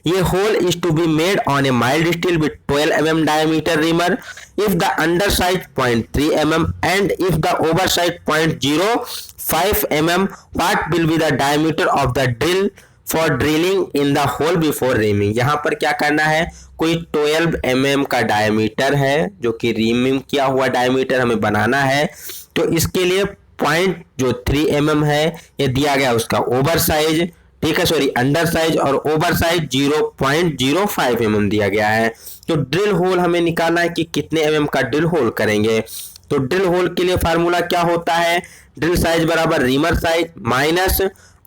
Speaker 1: ये hole is to be made on a mild steel with 12 mm diameter reamer if the underside 0.3 mm and if the overside 0.05 mm, what will be the diameter of the drill for drilling in the hole before reaming। यहाँ पर क्या करना है, कोई 12 mm का diameter है जो कि रीमिंग किया हुआ डायमीटर हमें बनाना है। तो इसके लिए 0.3 mm है, ये दिया गया उसका ओवर साइज, ठीक है, सॉरी अंडर साइज, और ओवर साइज 0.05 mm दिया गया है। तो ड्रिल होल हमें निकालना है कि कितने mm का ड्रिल होल करेंगे। तो ड्रिल होल के लिए फार्मूला क्या होता है, ड्रिल साइज बराबर reamer size minus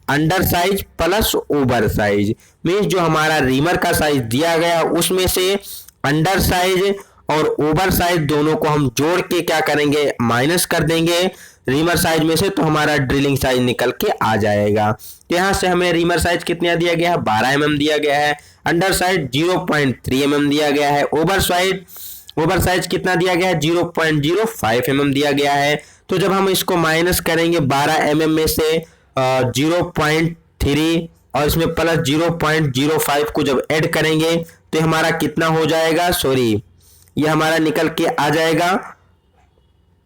Speaker 1: under size plus over size. Means जो हमारा रीमर का साइज दिया गया उसमें से अंडर साइज और ओवर साइज दोनों को हम जोड़ के क्या करेंगे, माइनस कर देंगे रीमर साइज में से, तो हमारा ड्रिलिंग साइज निकल के आ जाएगा। तो यहाँ से हमें रीमर साइज कितना दिया गया है, 12 mm दिया गया है, अंडर साइज 0.3 mm दिया गया है, ओवर साइज कितना दिया गया है, 0.05 mm दिया गया है। तो जब हम इसको माइनस करेंगे 12 mm में से 0.3 और इसमें प्लस 0.05 को जब ऐड करेंगे तो हमारा कितना हो जाएगा, सॉरी ये हमारा निकल के आ जाएगा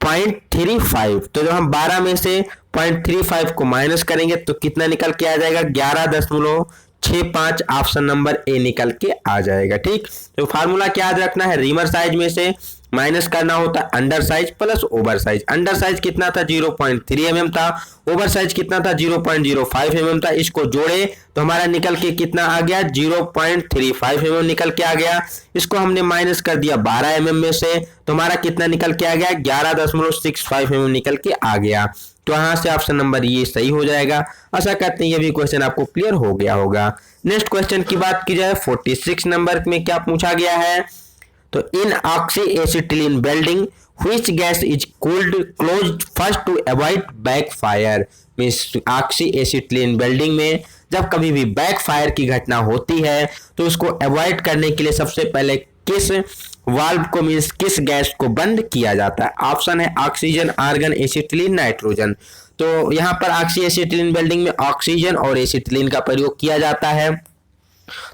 Speaker 1: 0.35। तो जब हम 12 में से 0.35 को माइनस करेंगे तो कितना निकल के आ जाएगा, 11.65। ऑप्शन नंबर ए निकल के आ जाएगा। ठीक, तो फार्मूला क्या याद रखना है, रीमर साइज में से माइनस करना होता है under size plus over size. Under size कितना था, 0.3 mm था, ओवर साइज कितना था, 0.05 mm था। इसको जोड़े तो हमारा निकल के कितना आ गया, 0.35 mm निकल के आ गया। इसको हमने माइनस कर दिया 12 mm में से, तो हमारा कितना निकल के आ गया, 11.65 mm निकल के आ गया। तो यहाँ से ऑप्शन नंबर ये सही हो जाएगा। आशा करते हैं ये भी क्वेश्चन आपको क्लियर हो गया होगा। नेक्स्ट क्वेश्चन की बात की जाए 46 नंबर में क्या पूछा गया है, तो in oxy acetylene welding which gas is cooled close first to avoid backfire. Means oxy acetylene welding में जब कभी भी बैकफायर की घटना होती है तो उसको अवॉइड करने के लिए सबसे पहले किस वाल्व को, मींस किस गैस को बंद किया जाता है। ऑप्शन है ऑक्सीजन, आर्गन, एसिटिलीन, नाइट्रोजन। तो यहाँ पर ऑक्सी एसिटिलीन वेल्डिंग में ऑक्सीजन और एसिटिलीन का प्रयोग किया जाता है।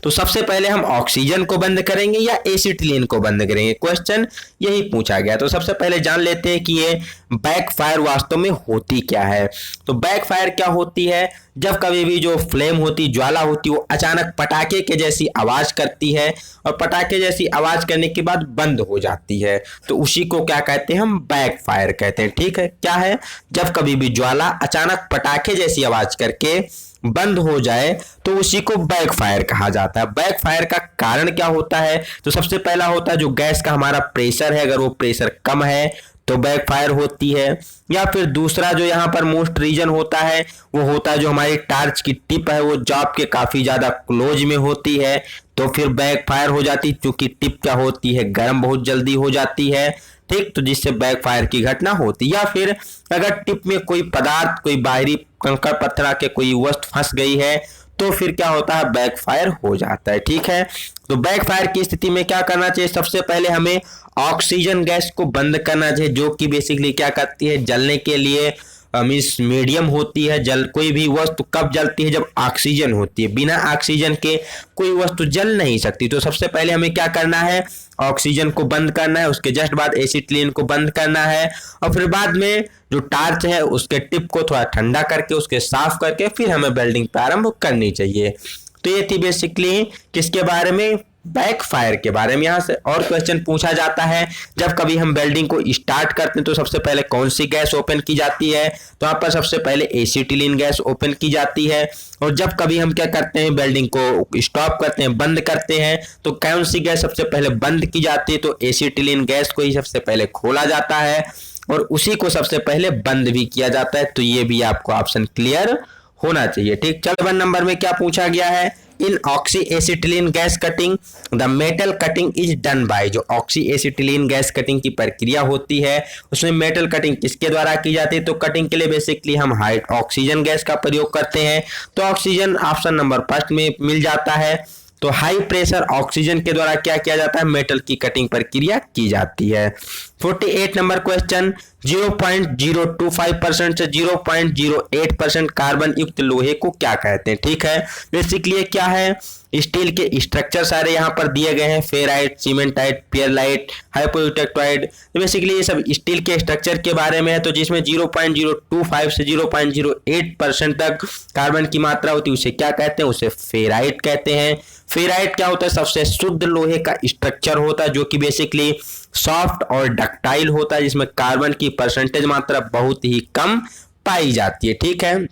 Speaker 1: तो सबसे पहले हम ऑक्सीजन को बंद करेंगे या एसिटिलीन को बंद करेंगे, क्वेश्चन यही पूछा गया। तो सबसे पहले जान लेते हैं कि ये बैकफायर वास्तव में होती क्या है। तो बैकफायर क्या होती है, जब कभी भी जो फ्लेम होती, ज्वाला होती, वो अचानक पटाखे के जैसी आवाज करती है और पटाखे जैसी आवाज करने के बाद बंद हो जाती है, तो उसी को क्या कहते हैं, हम बैकफायर कहते हैं। ठीक है, क्या है, जब कभी भी ज्वाला अचानक पटाखे जैसी आवाज करके बंद हो जाए तो उसी को बैकफायर कहा जाता है। बैकफायर का कारण क्या होता है, तो सबसे पहला होता है जो गैस का हमारा प्रेशर है, अगर वो प्रेशर कम है तो बैकफायर होती है। या फिर दूसरा जो यहाँ पर मोस्ट रीजन होता है वो होता है जो हमारी टार्च की टिप है वो जॉब के काफी ज्यादा क्लोज में होती है तो फिर बैकफायर हो जाती, क्योंकि टिप क्या होती है, गर्म बहुत जल्दी हो जाती है। ठीक, तो जिससे बैकफायर की घटना होती, या फिर अगर टिप में कोई पदार्थ, कोई बाहरी कंकड़ पत्थर आके कोई वस्तु फंस गई है तो फिर क्या होता है, बैकफायर हो जाता है। ठीक है, तो बैकफायर की स्थिति में क्या करना चाहिए, सबसे पहले हमें ऑक्सीजन गैस को बंद करना चाहिए, जो कि बेसिकली क्या करती है, जलने के लिए मीन्स मीडियम होती है। जल कोई भी वस्तु कब जलती है, जब ऑक्सीजन होती है। बिना ऑक्सीजन के कोई वस्तु जल नहीं सकती। तो सबसे पहले हमें क्या करना है, ऑक्सीजन को बंद करना है, उसके जस्ट बाद एसिटिलीन को बंद करना है, और फिर बाद में जो टार्च है उसके टिप को थोड़ा ठंडा करके उसके साफ करके फिर हमें वेल्डिंग प्रारंभ करनी चाहिए। तो ये थी बेसिकली किसके बारे में, बैकफायर के बारे में। यहाँ से और क्वेश्चन पूछा जाता है, जब कभी हम वेल्डिंग को स्टार्ट करते हैं तो सबसे पहले कौन सी गैस ओपन की जाती है, तो यहाँ पर सबसे पहले एसिटिलीन गैस ओपन की जाती है। और जब कभी हम क्या करते हैं, वेल्डिंग को स्टॉप करते हैं, बंद करते हैं, तो कौन सी गैस सबसे पहले बंद की जाती है, तो एसिटिलीन गैस को ही सबसे पहले खोला जाता है और उसी को सबसे पहले बंद भी किया जाता है। तो ये भी आपको ऑप्शन क्लियर होना चाहिए। ठीक, चलो 1 नंबर में क्या पूछा गया है, in oxy acetylene gas cutting the metal cutting is done by. जो ऑक्सी एसिटिलीन गैस कटिंग की प्रक्रिया होती है उसमें मेटल कटिंग किसके द्वारा की जाती है, तो कटिंग के लिए बेसिकली हम हाइट ऑक्सीजन गैस का प्रयोग करते हैं। तो ऑक्सीजन ऑप्शन नंबर फर्स्ट में मिल जाता है। तो हाई प्रेशर ऑक्सीजन के द्वारा क्या किया जाता है, मेटल की कटिंग प्रक्रिया की जाती है। 48 नंबर क्वेश्चन, 0.025% से 0.08% कार्बन युक्त लोहे को क्या कहते हैं। ठीक है, बेसिकली क्या है, स्टील के स्ट्रक्चर सारे यहाँ पर दिए गए हैं, फेराइट, सीमेंटाइट, पियरलाइट, हाइपोइलेक्ट्राइड। तो बेसिकली ये सब स्टील के स्ट्रक्चर के बारे में है। तो जिसमें 0.025 से 0.08% तक कार्बन की मात्रा होती है उसे क्या कहते हैं, उसे फेराइट कहते हैं। फेराइट क्या होता है, सबसे शुद्ध लोहे का स्ट्रक्चर होता है जो कि बेसिकली सॉफ्ट और डक्टाइल होता है, जिसमें कार्बन की परसेंटेज मात्रा बहुत ही कम पाई जाती है। ठीक है,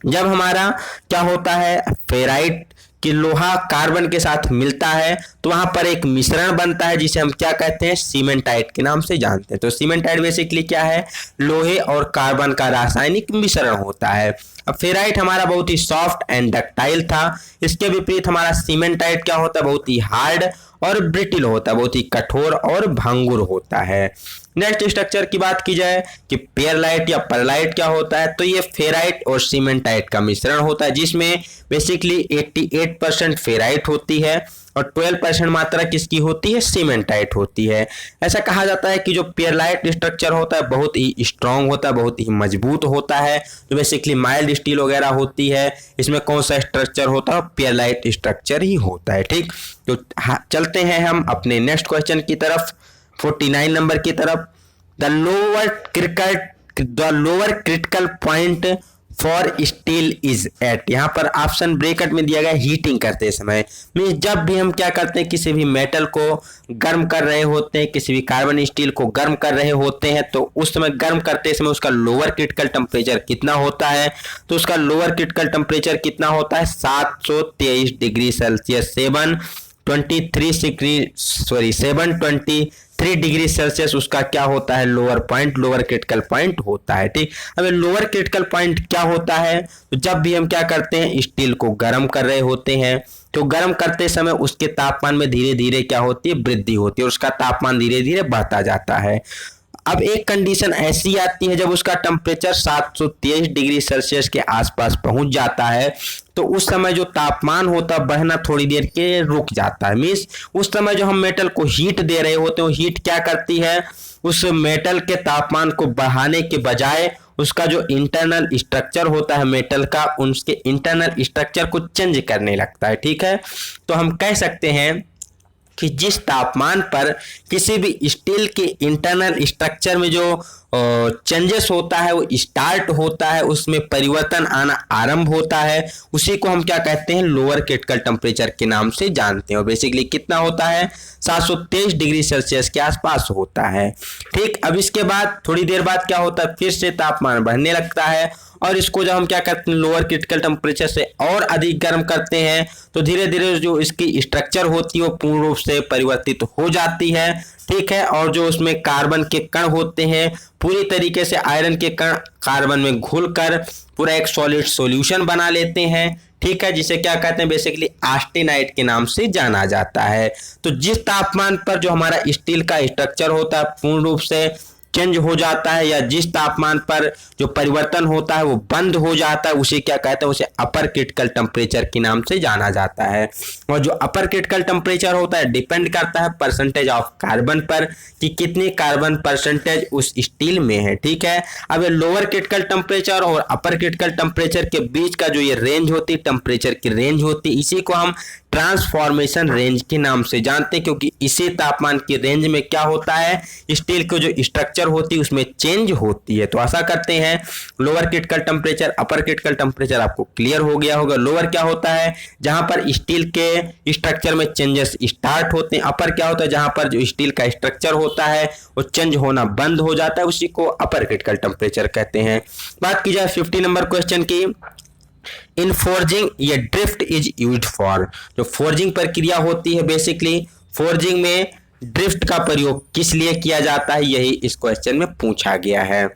Speaker 1: जब हमारा क्या होता है, फेराइट कि लोहा कार्बन के साथ मिलता है तो वहां पर एक मिश्रण बनता है जिसे हम क्या कहते हैं, सीमेंटाइट के नाम से जानते हैं। तो सीमेंटाइट बेसिकली क्या है, लोहे और कार्बन का रासायनिक मिश्रण होता है। अब फेराइट हमारा बहुत ही सॉफ्ट एंड डक्टाइल था, इसके विपरीत हमारा सीमेंटाइट क्या होता है, बहुत ही हार्ड और ब्रिटिल होता है, बहुत ही कठोर और भंगुर होता है। नेक्स्ट स्ट्रक्चर की बात की जाए कि पेरलाइट या परलाइट क्या होता है, तो ये फेराइट और सीमेंटाइट का मिश्रण होता है जिसमें बेसिकली 88% फेराइट होती है और 12% मात्रा किसकी होती है, सीमेंटाइट होती है। ऐसा कहा जाता है कि जो पेरलाइट स्ट्रक्चर होता है बहुत ही स्ट्रांग होता है, बहुत ही मजबूत होता है, जो बेसिकली माइल्ड स्टील वगैरह होती है। इसमें कौन सा स्ट्रक्चर होता है, पेरलाइट स्ट्रक्चर ही होता है। ठीक, तो चलते हैं हम अपने नेक्स्ट क्वेश्चन की तरफ, 49 नंबर की तरफ। The lower critical point for steel is at. यहाँ पर ऑप्शन ब्रैकेट में दिया गया हीटिंग करते समय, मीन्स जब भी हम क्या करते हैं, किसी भी मेटल को गर्म कर रहे होते हैं, किसी भी कार्बन स्टील को गर्म कर रहे होते हैं, तो उस समय गर्म करते समय उसका लोअर क्रिटिकल टेम्परेचर कितना होता है, तो उसका लोअर क्रिटिकल टेम्परेचर कितना होता है, 723 डिग्री सेल्सियस, 723 डिग्री सेल्सियस उसका क्या होता है, लोअर क्रिटिकल पॉइंट होता है। ठीक, अब लोअर क्रिटिकल पॉइंट क्या होता है, तो जब भी हम क्या करते हैं, स्टील को गर्म कर रहे होते हैं तो गर्म करते समय उसके तापमान में धीरे धीरे क्या होती है, वृद्धि होती है और उसका तापमान धीरे धीरे बढ़ता जाता है। अब एक कंडीशन ऐसी आती है जब उसका टेम्परेचर 723 डिग्री सेल्सियस के आसपास पहुंच जाता है तो उस समय जो तापमान होता है बढ़ना थोड़ी देर के रुक जाता है। मीन्स उस समय जो हम मेटल को हीट दे रहे होते हैं, हीट क्या करती है, उस मेटल के तापमान को बढ़ाने के बजाय उसका जो इंटरनल स्ट्रक्चर होता है मेटल का, उसके इंटरनल स्ट्रक्चर को चेंज करने लगता है। ठीक है, तो हम कह सकते हैं कि जिस तापमान पर किसी भी स्टील के इंटरनल स्ट्रक्चर में जो चेंजेस होता है वो स्टार्ट होता है, उसमें परिवर्तन आना आरंभ होता है, उसी को हम क्या कहते हैं, लोअर क्रिटिकल टेम्परेचर के नाम से जानते हैं। और बेसिकली कितना होता है, 723 डिग्री सेल्सियस के आसपास होता है। ठीक, अब इसके बाद थोड़ी देर बाद क्या होता है, फिर से तापमान बढ़ने लगता है और इसको जब हम क्या करते हैं, लोअर क्रिटिकल टेम्परेचर से और अधिक गर्म करते हैं तो धीरे धीरे जो इसकी स्ट्रक्चर होती है वो पूर्ण रूप से परिवर्तित हो जाती है। ठीक है, और जो उसमें कार्बन के कण होते हैं पूरी तरीके से आयरन के कण कार्बन में घुलकर पूरा एक सॉलिड सॉल्यूशन बना लेते हैं, ठीक है, जिसे क्या कहते हैं बेसिकली ऑस्टेनाइट के नाम से जाना जाता है। तो जिस तापमान पर जो हमारा स्टील का स्ट्रक्चर होता है पूर्ण रूप से चेंज हो जाता है, या जिस तापमान पर जो परिवर्तन होता है वो बंद हो जाता है, उसे क्या कहते हैं, उसे अपर क्रिटिकल टेम्परेचर के नाम से जाना जाता है। और जो अपर क्रिटिकल टेम्परेचर होता है डिपेंड करता है परसेंटेज ऑफ कार्बन पर, कि कितनी कार्बन परसेंटेज उस स्टील में है, ठीक है। अब ये लोअर क्रिटिकल टेम्परेचर और अपर क्रिटिकल टेम्परेचर के बीच का जो ये रेंज होती है, टेम्परेचर की रेंज होती है, इसी को हम ट्रांसफॉर्मेशन रेंज के नाम से जानते हैं, क्योंकि इसी तापमान की रेंज में क्या होता है, स्टील को जो स्ट्रक्चर होती है उसमें चेंज होती है। तो आशा करते हैं लोअर क्रिटिकल टेम्परेचर अपर क्रिटिकल टेम्परेचर आपको क्लियर हो गया होगा। लोअर क्या होता है, जहां पर स्टील के स्ट्रक्चर में चेंजेस स्टार्ट होते हैं। अपर क्या होता है, जहां पर जो स्टील का स्ट्रक्चर होता है वो चेंज होना बंद हो जाता है, उसी को अपर क्रिटिकल टेम्परेचर कहते हैं। बात की जाए 50 नंबर क्वेश्चन की, इन फोर्जिंग ये ड्रिफ्ट इज यूज्ड फॉर, जो फोर्जिंग प्रक्रिया होती है बेसिकली फोर्जिंग में ड्रिफ्ट का प्रयोग किस लिए किया जाता है, यही इस क्वेश्चन में पूछा गया है।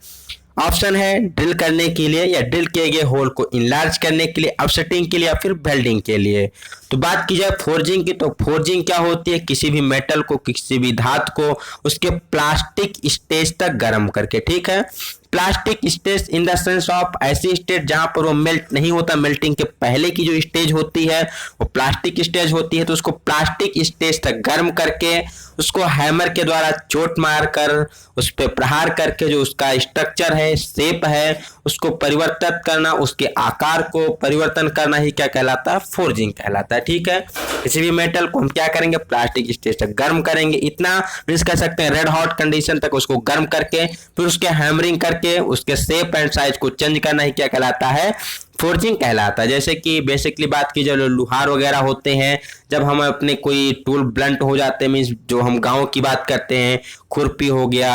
Speaker 1: ऑप्शन है ड्रिल करने के लिए, या ड्रिल किए गए होल को इनलार्ज करने के लिए, अपसेटिंग के लिए, या फिर वेल्डिंग के लिए। तो बात की जाए फोर्जिंग की, तो फोर्जिंग क्या होती है, किसी भी मेटल को, किसी भी धातु को उसके प्लास्टिक स्टेज तक गर्म करके, ठीक है। Plastic stage in the sense of ऐसी स्टेज जहां पर वो मेल्ट नहीं होता, मेल्टिंग के पहले की जो स्टेज होती है वो प्लास्टिक स्टेज होती है। तो उसको प्लास्टिक स्टेज तक गर्म करके उसको हैमर के द्वारा चोट मारकर उस पर प्रहार करके जो उसका स्ट्रक्चर है, शेप है, उसको परिवर्तित करना, उसके आकार को परिवर्तन करना ही क्या कहलाता है, फोर्जिंग कहलाता है, ठीक है। किसी भी मेटल को हम क्या करेंगे, प्लास्टिक स्टेज तक गर्म करेंगे, इतना मींस कह सकते हैं रेड हॉट कंडीशन तक उसको गर्म करके फिर उसके हैमरिंग करके उसके शेप एंड साइज को चेंज करना ही क्या कहलाता है, फोर्जिंग कहलाता है। जैसे कि बेसिकली बात की जाए, लोहार वगैरह होते हैं, जब हम अपने कोई टूल ब्लंट हो जाते हैं, मीन्स जो हम गांव की बात करते हैं, खुरपी हो गया,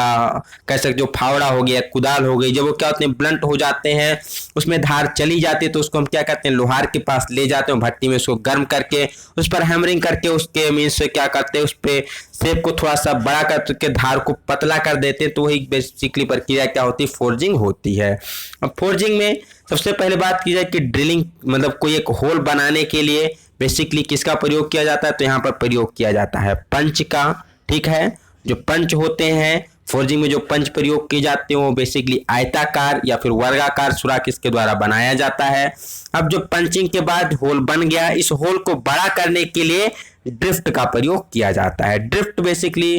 Speaker 1: कह सकते जो फावड़ा हो गया, कुदाल हो गई, जब वो क्या होते हैं ब्लंट हो जाते हैं, उसमें धार चली जाती है, तो उसको हम क्या कहते हैं, लोहार के पास ले जाते हैं, भट्टी में उसको गर्म करके उस पर हैमरिंग करके उसके मीन्स क्या करते हैं, उस पर शेप को थोड़ा सा बड़ा करके धार को पतला कर देते हैं। तो वही बेसिकली प्रक्रिया क्या होती है, फोर्जिंग होती है। अब फोर्जिंग में सबसे पहले बात की जाए कि ड्रिलिंग मतलब कोई एक होल बनाने के लिए बेसिकली किसका प्रयोग किया जाता है, तो यहाँ पर प्रयोग किया जाता है पंच का, ठीक है। जो पंच होते हैं फोर्जिंग में, जो पंच प्रयोग किए जाते हैं वो बेसिकली आयताकार या फिर वर्गाकार सुराख इसके द्वारा बनाया जाता है। अब जो पंचिंग के बाद होल बन गया, इस होल को बड़ा करने के लिए ड्रिफ्ट का प्रयोग किया जाता है। ड्रिफ्ट बेसिकली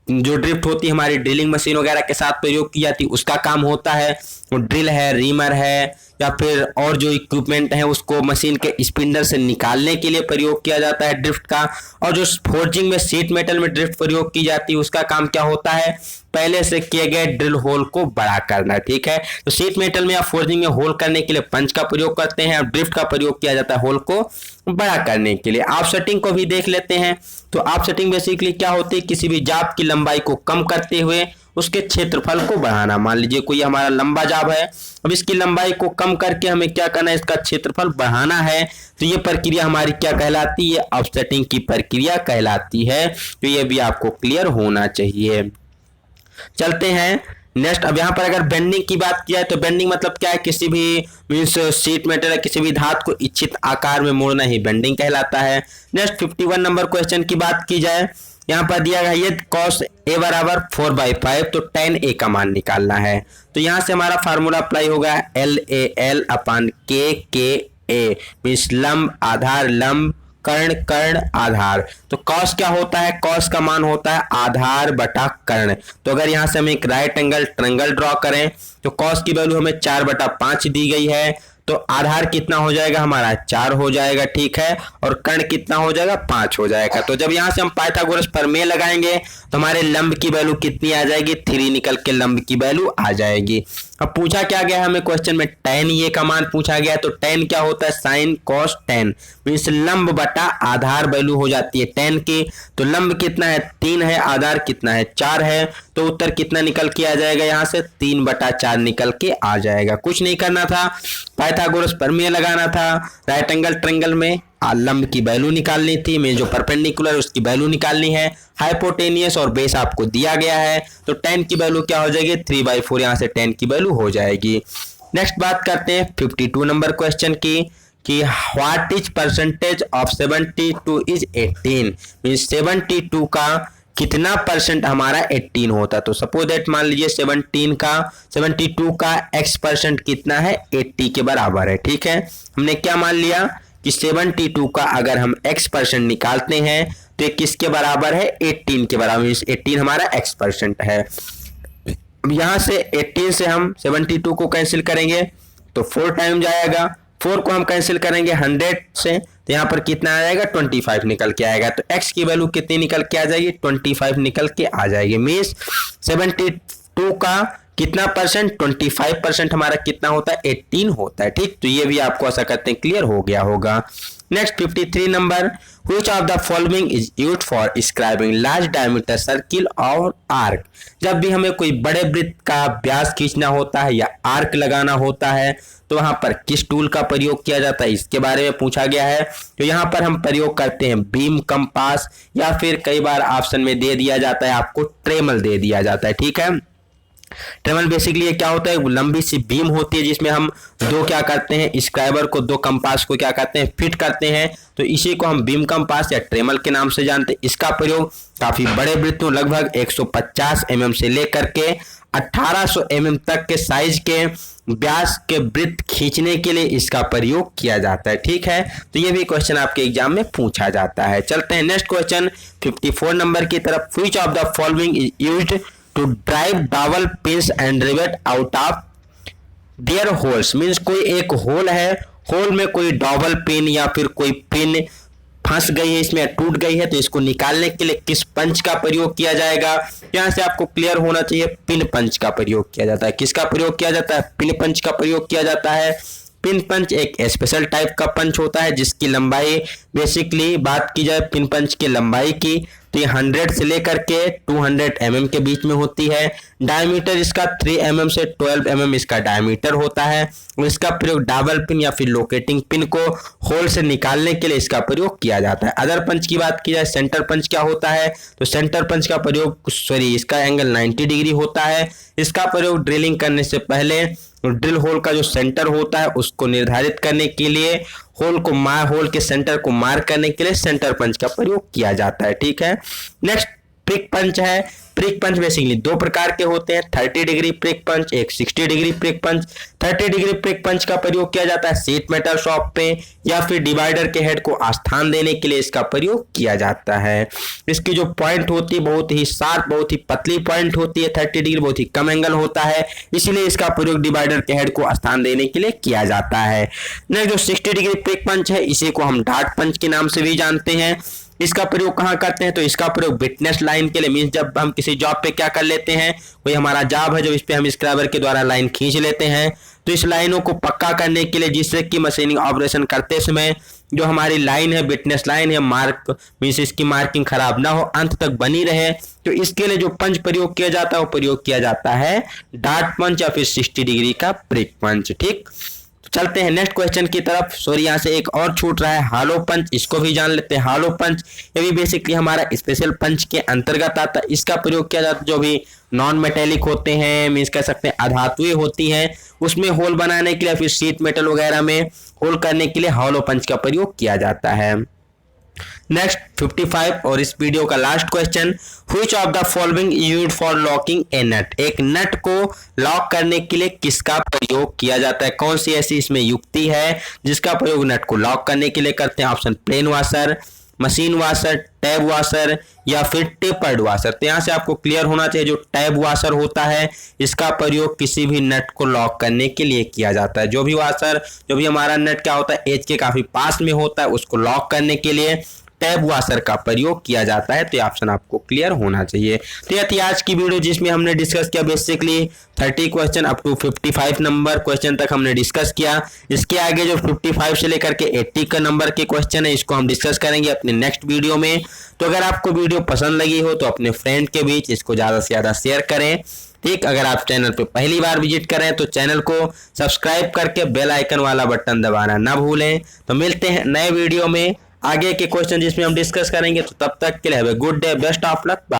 Speaker 1: जो ड्रिफ्ट होती है हमारी ड्रिलिंग मशीन वगैरह के साथ प्रयोग की जाती है, उसका काम होता है। वो ड्रिल है, रीमर है, या फिर और जो इक्विपमेंट है उसको मशीन के स्पिंडल से निकालने के लिए प्रयोग किया जाता है ड्रिफ्ट का। और जो फोर्जिंग में शीट मेटल में ड्रिफ्ट प्रयोग की जाती है उसका काम क्या होता है, पहले से किए गए ड्रिल होल को बड़ा करना, ठीक है। तो शीट मेटल में या फोर्जिंग में होल करने के लिए पंच का प्रयोग करते हैं, और ड्रिफ्ट का प्रयोग किया जाता है होल को बड़ा करने के लिए। ऑफसेटिंग को भी देख लेते हैं। तो ऑफसेटिंग बेसिकली क्या होती है, किसी भी जाब की लंबाई को कम करते हुए उसके क्षेत्रफल को बढ़ाना। मान लीजिए कोई हमारा लंबा जाब है, अब इसकी लंबाई को कम करके हमें क्या करना है, इसका क्षेत्रफल बढ़ाना है। तो ये प्रक्रिया हमारी क्या कहलाती है, ऑफसेटिंग की प्रक्रिया कहलाती है। तो ये भी आपको क्लियर होना चाहिए। चलते हैं नेक्स्ट। अब यहाँ पर अगर बेंडिंग की बात की जाए तो बेंडिंग मतलब क्या है, किसी भी मीन्स शीट मेटल या किसी भी धातु को इच्छित आकार में मोड़ना ही बेंडिंग कहलाता है। नेक्स्ट 51 नंबर क्वेश्चन की बात की जाए, यहाँ पर दिया गया ये cos a बराबर 4/5, तो tan a का मान निकालना है। तो यहाँ से हमारा फार्मूला अप्लाई होगा LAL अपन KKA, मीन्स लंब आधार लंब कर्ण कर्ण आधार। तो cos क्या होता है, cos का मान होता है आधार बटा कर्ण। तो अगर यहाँ से हम एक राइट एंगल ट्रायंगल ड्रॉ करें तो cos की वैल्यू हमें 4/5 दी गई है, तो आधार कितना हो जाएगा हमारा 4 हो जाएगा, ठीक है, और कर्ण कितना हो जाएगा 5 हो जाएगा। तो जब यहाँ से हम पाइथागोरस प्रमेय लगाएंगे तो हमारे लंब की वैल्यू कितनी आ जाएगी, 3 निकल के लंब की वैल्यू आ जाएगी। अब पूछा क्या गया है हमें क्वेश्चन में, tan ये का मान पूछा गया है। तो tan क्या होता है, sin cos tan, मीन्स लंब बटा आधार वैल्यू हो जाती है tan की। तो लंब कितना है 3 है, आधार कितना है 4 है, तो उत्तर कितना निकल के आ जाएगा, यहाँ से 3/4 निकल के आ जाएगा। कुछ नहीं करना था, पाइथागोरस प्रमेय लगाना था, राइट एंगल ट्रायंगल में लंब की वैल्यू निकालनी थी, में जो परपेंडिकुलर उसकी वैल्यू निकालनी है, हाइपोटेनियस और बेस आपको दिया गया है, तो tan की वैल्यू क्या हो जाएगी 3/4, यहाँ से tan की वैल्यू हो जाएगी। नेक्स्ट बात करते हैं 52 नंबर क्वेश्चन की कि what is percentage of 72 is 18, means 72 का कितना परसेंट हमारा 18 होता। तो सपोज दैट मान लीजिए 72 का x परसेंट कितना है 80 के बराबर है। ठीक है, हमने क्या मान लिया कि 72 का अगर हम x परसेंट निकालते हैं तो ये किसके बराबर है 18 के बराबर, मींस 18 हमारा x परसेंट है। यहां से 18 से हम 72 को कैंसिल करेंगे तो 4 टाइम जाएगा, 4 को हम कैंसिल करेंगे 100 से तो यहाँ पर कितना आ जाएगा 25 निकल के आएगा। तो x की वैल्यू कितनी निकल के आ जाएगी 25 निकल के आ जाएगी। मींस 72 का कितना परसेंट 25% हमारा कितना होता है 18 होता है। ठीक, तो ये भी आपको ऐसा करते हैं क्लियर हो गया होगा। Next 53 number, which of the following is used for describing large diameter circle और आर्क। जब भी हमें कोई बड़े वृत्त का व्यास खींचना होता है या आर्क लगाना होता है तो वहां पर किस टूल का प्रयोग किया जाता है, इसके बारे में पूछा गया है। तो यहाँ पर हम प्रयोग करते हैं बीम, कंपास, या फिर कई बार ऑप्शन में दे दिया जाता है आपको ट्रेमल दे दिया जाता है। ठीक है, ट्रेमल बेसिकली ये क्या होता है, लंबी सी बीम होती है जिसमें हम दो क्या करते हैं स्क्राइबर को, दो कंपास को क्या करते हैं फिट करते हैं, तो इसी को हम बीम कंपास या ट्रेमल के नाम से जानते हैं। इसका प्रयोग काफी बड़े वृत्तों लगभग 150 mm से लेकर के 1800 mm तक के साइज के व्यास के वृत्त खींचने के लिए इसका प्रयोग किया जाता है। ठीक है, तो ये भी क्वेश्चन आपके एग्जाम में पूछा जाता है। चलते हैं नेक्स्ट क्वेश्चन 54 नंबर की तरफ। Which of the following is used to drive double pins and rivet out of their holes, means कोई एक होल है, होल में कोई डबल पिन या फिर कोई पिन फंस गई है, इसमें टूट गई है, तो इसको निकालने के लिए किस पंच का प्रयोग किया जाएगा। यहां से आपको क्लियर होना चाहिए, पिन पंच का प्रयोग किया जाता है। किसका प्रयोग किया जाता है, पिन पंच का प्रयोग किया जाता है। पिन पंच एक स्पेशल टाइप का पंच होता है जिसकी लंबाई, बेसिकली बात की जाए पिन पंच की लंबाई की तो ये 100 से लेकर के 200 mm के बीच में होती है। डायमीटर इसका 3 mm से 12 mm इसका डायमीटर होता है और इसका प्रयोग डबल पिन या फिर लोकेटिंग पिन को होल से निकालने के लिए इसका प्रयोग किया जाता है। अदर पंच की बात की जाए, सेंटर पंच क्या होता है, तो सेंटर पंच का प्रयोग इसका एंगल 90 डिग्री होता है। इसका प्रयोग ड्रिलिंग करने से पहले ड्रिल होल का जो सेंटर होता है उसको निर्धारित करने के लिए, होल के सेंटर को मार्क करने के लिए सेंटर पंच का प्रयोग किया जाता है। ठीक है, नेक्स्ट प्रिक पंच है। प्रिक पंच बेसिकली दो प्रकार के होते हैं, 30 डिग्री प्रिक पंच, एक 60 डिग्री प्रिक पंच। 30 डिग्री प्रिक पंच का प्रयोग किया जाता है सीट मेटल शॉप पे या फिर डिवाइडर के हेड को स्थान देने के लिए इसका प्रयोग किया जाता है। इसकी जो पॉइंट होती है बहुत ही शार्प, बहुत ही पतली पॉइंट होती है। 30 डिग्री बहुत ही कम एंगल होता है, इसीलिए इसका प्रयोग डिवाइडर के हेड को स्थान देने के लिए किया जाता है। नेक्स्ट जो 60 डिग्री प्रिक पंच है इसी को हम डार्ट पंच के नाम से भी जानते हैं। इसका प्रयोग कहाँ करते हैं, तो इसका प्रयोग विटनेस लाइन के लिए, मींस जब हम किसी जॉब पे क्या कर लेते हैं, कोई हमारा जॉब है जब इस पे हम स्क्राइबर के द्वारा लाइन खींच लेते हैं तो इस लाइनों को पक्का करने के लिए, जिससे कि मशीनिंग ऑपरेशन करते समय जो हमारी लाइन है, विटनेस लाइन है, मार्क मींस इसकी मार्किंग खराब ना हो, अंत तक बनी रहे, तो इसके लिए जो पंच प्रयोग किया जाता है वो प्रयोग किया जाता है डार्ट पंच या फिर 60 डिग्री का प्रिक पंच। ठीक, चलते हैं नेक्स्ट क्वेश्चन की तरफ। सॉरी, यहाँ से एक और छूट रहा है, हालो पंच, इसको भी जान लेते हैं। हालो पंच ये भी बेसिकली हमारा स्पेशल पंच के अंतर्गत आता है। इसका प्रयोग किया जाता है जो भी नॉन मेटेलिक होते हैं, मींस कह सकते हैं अधातुएं होती हैं, उसमें होल बनाने के लिए, फिर शीट मेटल वगैरह में होल करने के लिए हालो पंच का प्रयोग किया जाता है। नेक्स्ट 55 और इस वीडियो का last question, which of the following used for locking a nut. एक नट को लॉक करने के लिए किसका प्रयोग किया जाता है, कौन सी ऐसी इसमें युक्ति है जिसका प्रयोग नट को लॉक करने के लिए करते हैं। Option plain washer, machine washer, tab washer या फिर टेपर्ड वाशर। तो यहाँ से आपको क्लियर होना चाहिए, जो टैब वाशर होता है इसका प्रयोग किसी भी नट को लॉक करने के लिए किया जाता है। जो भी हमारा नट क्या होता है एज के काफी पास में होता है उसको लॉक करने के लिए टैब वाशर का प्रयोग किया जाता है। तो ये ऑप्शन आपको क्लियर होना चाहिए। तो यह थी आज की वीडियो जिसमें हमने डिस्कस किया basically 30 question up to 55 number question तक हमने डिस्कस किया। इसके आगे जो 55 से लेकर के 80 का नंबर के क्वेश्चन है इसको हम डिस्कस करेंगे अपने नेक्स्ट वीडियो में। तो अगर आपको वीडियो पसंद लगी हो तो अपने फ्रेंड के बीच इसको ज़्यादा से ज़्यादा शेयर करें ठीक, अगर आप चैनल पे पहली बार विजिट करें तो चैनल को सब्सक्राइब करके बेल आइकन वाला बटन दबाना ना भूलें। तो मिलते हैं नए वीडियो में आगे के क्वेश्चन जिसमें हम डिस्कस करेंगे। तो तब तक के लिए have a good day, best of luck, bye.